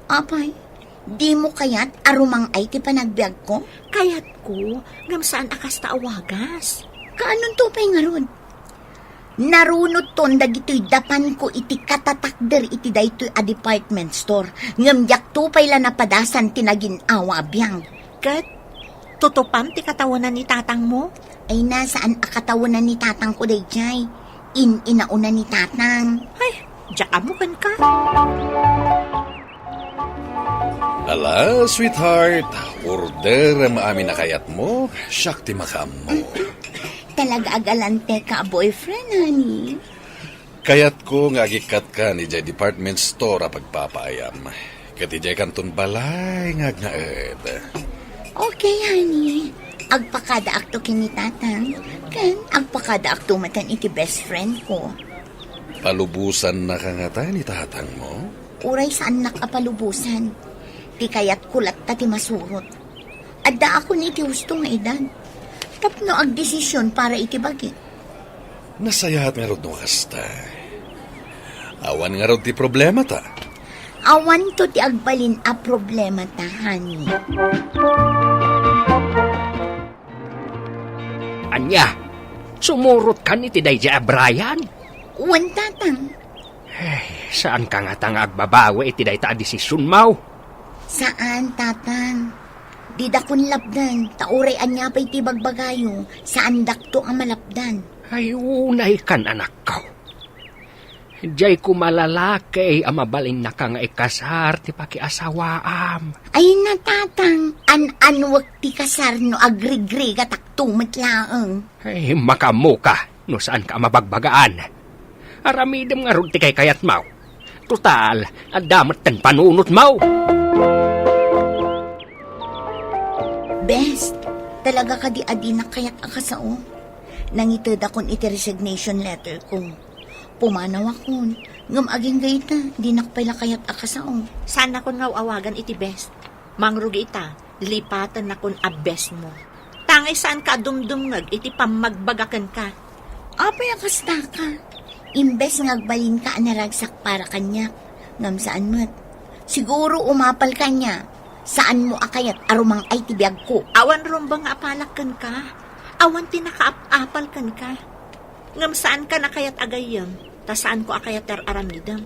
Apay, di mo kayat arumang ay ti panagbiag ko? Kayat ko, ngam saan akas ta awagas. Kaanon to pa'y nga rod? Narunot ton dagito'y dapan ko iti katatakder iti daytoy a department store. Ngam yak tupay la napadasan tinagin awa biyang. Kat, tutupan ti katawanan ni tatang mo? Ay nasaan akatawanan ni tatang ko dayjay? Inauna ni tatang. Ay, diyak amukan ka. Ala, sweetheart, order maamin na kayat mo, siyak ti makam mo. Talaga agalante ka, boyfriend, honey. Kayat ko nga gikat ka ni Jay Department Store a pagpapayam. Kati Jay kanton balay nga agnaed. Okay, honey. Agpakada akto kini tatang. Kan, agpakada akto matan iti best friend ko. Palubusan na ka nga tayo ni tatang mo? Uray saan nakapalubusan. Ti kayat kulat ta ti masurot. Adda ako ni iti husto nga edad. Tapno ag desisyon para itibagi. Nasayahat nga rod no kasta. Awan nga rod ti problema ta. Awan to ti agbalin a problema ta, honey. Anya, sumurot ka ni ti Dayja Brian? Uwan tatang. Saan ka nga tang agbabawi iti dayta a desisyon mau? Saan tatang? Di dakon labdan, tauray anya pa'y tibagbagayo, saan dakto ang malapdan. Ay, unay kan anak ko. Diyay ko malalaki ang mabalin na ka nga ikasar ti pakiasawaam. Ay natatang, an-anwag ti kasar no agrigri gatak tumatlaang. Ay, makamu ka, no saan ka mabagbagaan. Aramidem nga rod ti kay kayat mau. Total, adamat tan panunot mau. Best, talaga ka di adi na kayat akasao. Nangitid akon iti resignation letter ko. Pumanaw akon, ngam aging gayta, di nakapala kayat akasao. Sana kon nga awagan iti best. Mangrugi ita, lipatan na kon a best mo. Tangay saan ka dumdumngag iti pamagbagakan ka. Apay akasta ka. Imbes ngagbalin ka anaragsak para kanya. Ngam saan mo't? Siguro umapal kanya. Saan mo akayat arumang ay tibiyag ko? Awan rumba nga apalakan ka. Awan tinakaapalkan ka. Ngam saan ka nakayat agayam, ta saan ko akayat aramidam.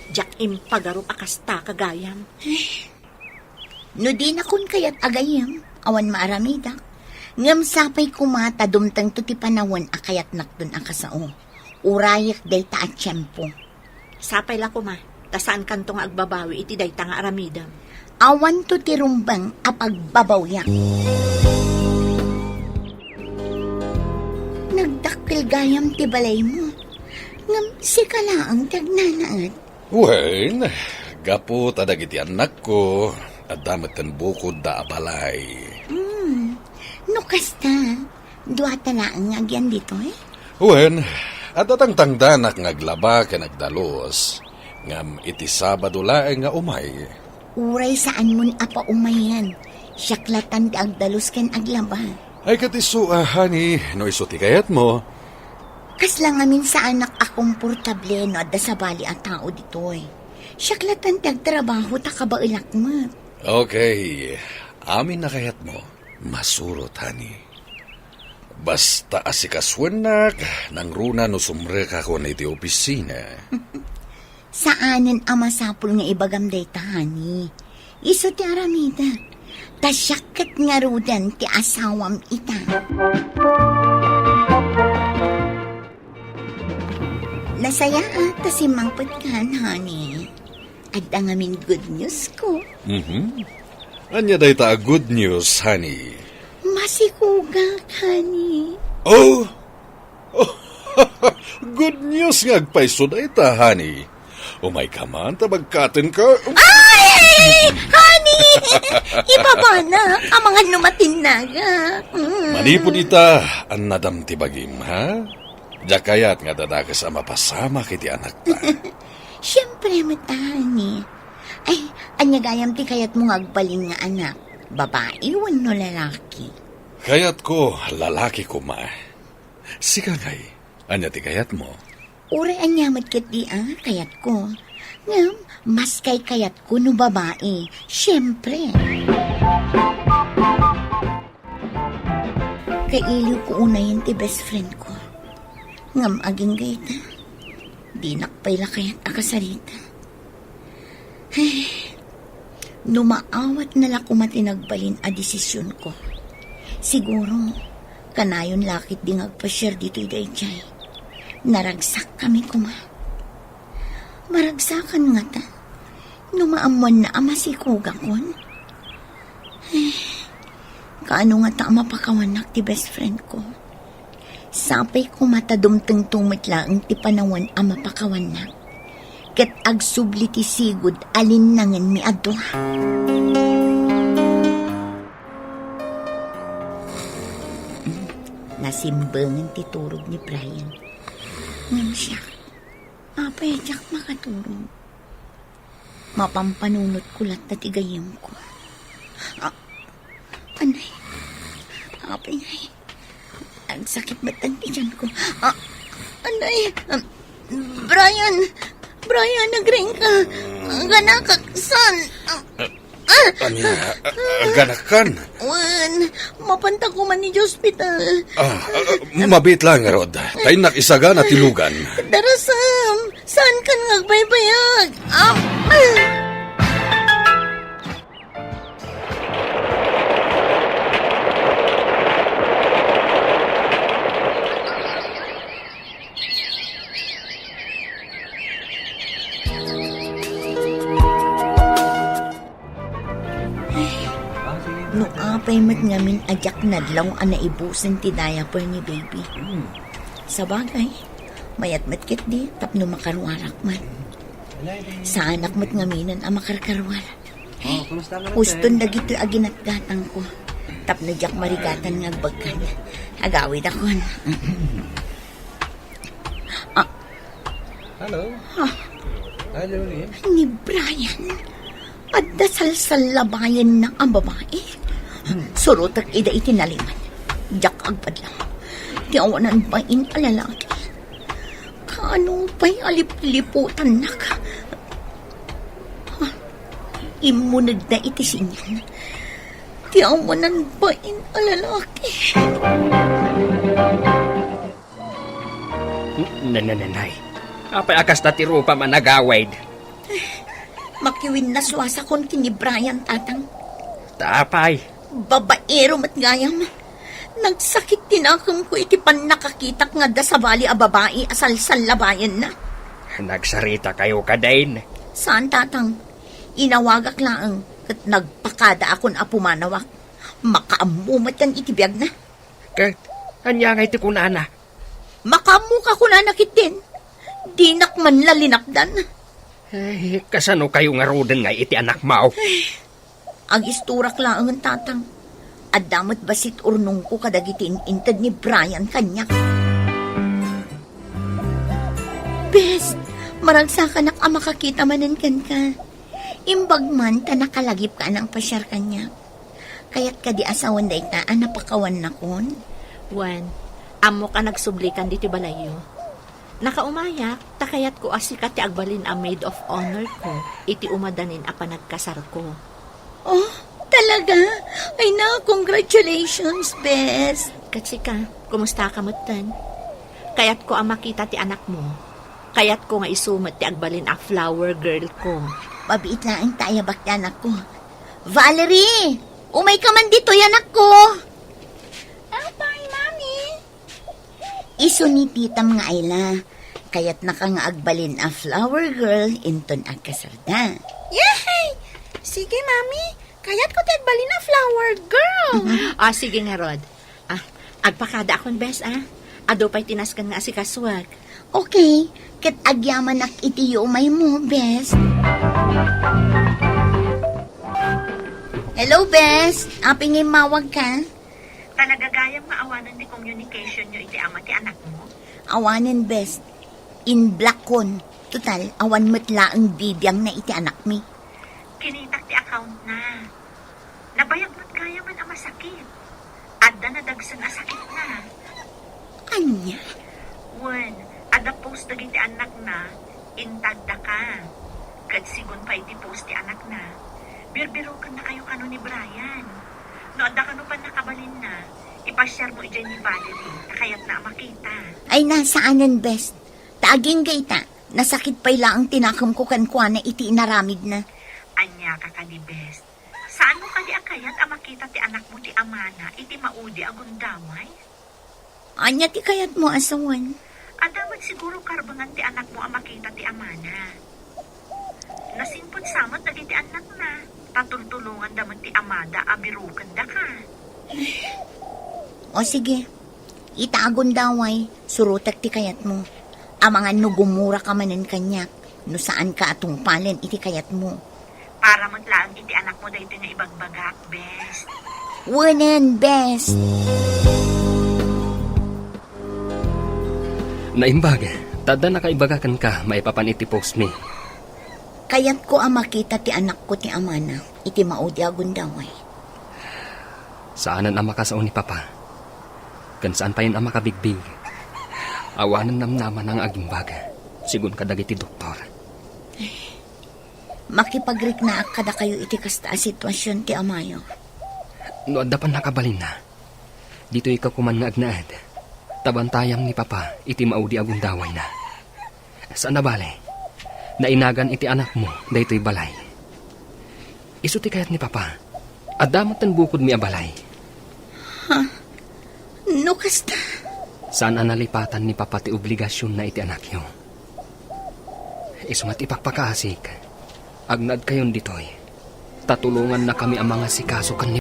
Diyak impagarup akasta kagayam. No di na kun kayat agayam, awan maaramida. Ngam sapay kumata dumtang to ti panawon akayat nakdun akasao. Urayak day ta at tiyempo. Sapay la kuma, ta saan kantong agbabawi iti day ta nga aramidam. Awan to ti rumbang apagbabawyak. Nagdakil gayam ti balay mo. Ngam si kalaang tagnanaat. Wen, gapo tadag iti anak ko, at damat kan bukod da abalay. No kasta, duha talaang agyan dito eh. Wen, at atang tangdanak ngaglaba ka nagdalos, ngam iti Sabado laeng nga umay. Uray saan mon apa umayan. Syaklatan ti agdalos ken aglaba. Ay katisuahani, no isuti kayat mo. Kaslang amin sa anak akomportable no adda sa bali ang tao dito eh. Syaklatan ti agtrabaho ta kabailak mo. Okay, amin na kayat mo. Masurot, hani. Basta asikaswanak, nang runa no sumre ka ko na iti opisina. Saanen ang masapul nga ibagam day tahani? Iso ti aramida. Tasyakat nga rudan ti asawam ita. Nasaya ata si Mang Patkan, honey. At ang amin good news ko. Anya day ta good news, honey. Masikugak, honey. Oh! Good news nga agpaiso day ta, honey. Umay ka man, tabagkatin ka. Ay! Honey! Ibaba na ang mga numatin na. Manipod ita, ang nadam tibagim, ha? Jakayat nga dadakas ang mapasama kiti anak ta. Siyempre, matani. Ay, anya gayam ti kayat mo agbalin nga anak. Babae, wano lalaki. Kayat ko, lalaki ko ma. Sika ngay, anya ti kayat mo. Uri anyamat kat di kayat ko. Ngam, mas kay kayat ko no babae. Siyempre. Kailiw ko unayin ti best friend ko. Ngam aging gayta. Di nakpayla kayat akasarita. Ay, numaawat na lako matinagbalin a desisyon ko. Siguro, kanayon lakit di ngagpa-share dito idayjay. Naragsak kami kuma. Maragsakan nga ta. Numaamuan na ama si kuga kon. Ay, kaano nga ta mapakawanak ti best friend ko. Sapay ko matadumteng tumitlaang ti panawan ang mapakawanak. Ket agsubli ti sigud alin nangan mi adwa. Nasimbangan ti turog ni Brian. Ngam siya, apay jak makaturog. Mapampanunot ko lat na tigayam ko. Anay, apay ngay. Ang sakit ba't ang tiyan ko? Anay, Brian, nagring ka. Ganakaksan. Ganakan? Wan, mapanta ko man ni hospital. Mabit lang, Rod. Tayo nakisaga na tilugan. Darasam, saan ka nagbaybayag? No apay mat ngamin ajak nadlaw ang naibusan ti diaper ni baby. Sa bagay, mayat mat kit di tapno makarwarak man. Sa anak mat ngaminan ang makarkarwar. Uston na gito aginatgatang ko. Tapno jak marigatan nga agbagkan. Agawid akon. Hello? Hello, Ni Brian. At dasal-sal labayan na ang babae. Surutak ida itinaliman. Jak agpad lang. Tiawanan ba in alalaki? Kaano ba'y alip-liputan na ka? Imunad na itisinyan. Tiawanan ba in alalaki? Nananay. Apay akas na tirupa managawaid. Makiwin na swasa kon kini Brian tatang. Tapay. Babaero mat gayam. Nagsakit tinakam ko iti pan nakakitak nga da sa bali a babae asal-sal labayan na. Nagsarita kayo kadain. Saan tatang? Inawagak laang kat nagpakada akon a pumanawak. Makaamumat kan itibiyag na. Kat, anya nga iti kunana. Makamuka ko na nakit din. Dinak man lalinakdan. Ay, kasano kayo nga roden nga iti anak mao? Ang isturak lang ang tatang. At damat basit urnong ko kadagitin intad ni Brian kanyak. Best, maragsakan ang makakita manan kan ka. Imbag man ta nakalagip ka ng pasyar kanya. Kaya't ka di asawan day ka, napakawan na kon. Wan, amo ka nagsublikan dito balayo. Nakaumayak, takayat ko asikat ti agbalin a maid of honor ko, iti umadanin a panagkasar ko. Oh, talaga? Ay na, congratulations, Bes. Katsika, kumusta ka mutan? Kayat ko ang makita ti anak mo. Kayat ko nga isumat ti agbalin a flower girl ko. Pabiit na ang tayabak anak ko. Valerie! Umay ka man dito, anak ko! Bye, Mami! Iso ni tita mga Ayla. Kaya't nakangagbalin a flower girl inton agkasarda. Yay! Sige, Mami. Kaya't ko tagbalin na flower girl. Sige nga, Rod. Agpakada akong bes, Ado pa'y tinaskan nga si kaswag. Okay, kat agyaman ak itiyo may mo, Bes. Hello, Bes. Aping mawag ka? Talaga gayang maawanan ni communication nyo iti ama ti anak mo? Awanen best. In black kon. Total, awan matla ang bibiyang na iti anak mi. Kinitak ti account na. Nabayag mo't kaya man ang masakit. Adda na dagsan ang sakit na. Anya? Wen, adda post dagiti anak na, intagda ka. Kat sigun pa iti post ti anak na, birbiro ka na kayo kano ni Brian. No, adda kano pa nakabalin na, ipasyar mo ijay ni Valerie, nakayat na makita. Ay nasaanan best. Taaging gaita. Nasakit pa ila ang tinakam ko kankwa na iti inaramid na. Anya ka ka ni Best. Saan mo kadi akayat ang makita ti anak mo ti amana, iti maudi agundamay? Anya ti kayat mo asawan. Adamad siguro karbangan ti anak mo ang makita ti amana. Nasimpot samot dagiti anak na. Tatultulungan daman ti amada abirukan da ka. O sige, itagon daway, surutak ti kayat mo. Amangan no gumura ka manen kanyak, no saan ka atong palen iti kayat mo. Para maglaan iti anak mo dahito nga ibagbagak, Best. Wanen best. Naimbag, tada nakaibagakan ka, maipapan iti post mi. Kayat ko ang makita ti anak ko ti amana, iti maudi agundaway. Saanan ang makasao ni Papa? Kan saan pa yun ang makabigbig? Awanan namnaman ang agimbag, sigun kadagiti doktor. Makipagrik na kada kayo iti kasta sitwasyon ti amayo. No, adda pa nakabalin na. Dito ikaw kuman nga agnaad. Tabantayam ni Papa, iti maudi agundaway na. Saan na bale? Nainagan iti anak mo, daytoy balay. Isuti kayat ni Papa, adamat ang bukod mi abalay. Ha? No kasta? Saan ang nalipatan ni Papa ti obligasyon na iti anak nyo? Isumat ipakpakasik. Agnad kayon ditoy. Tatulungan na kami ang mga sikaso kan ni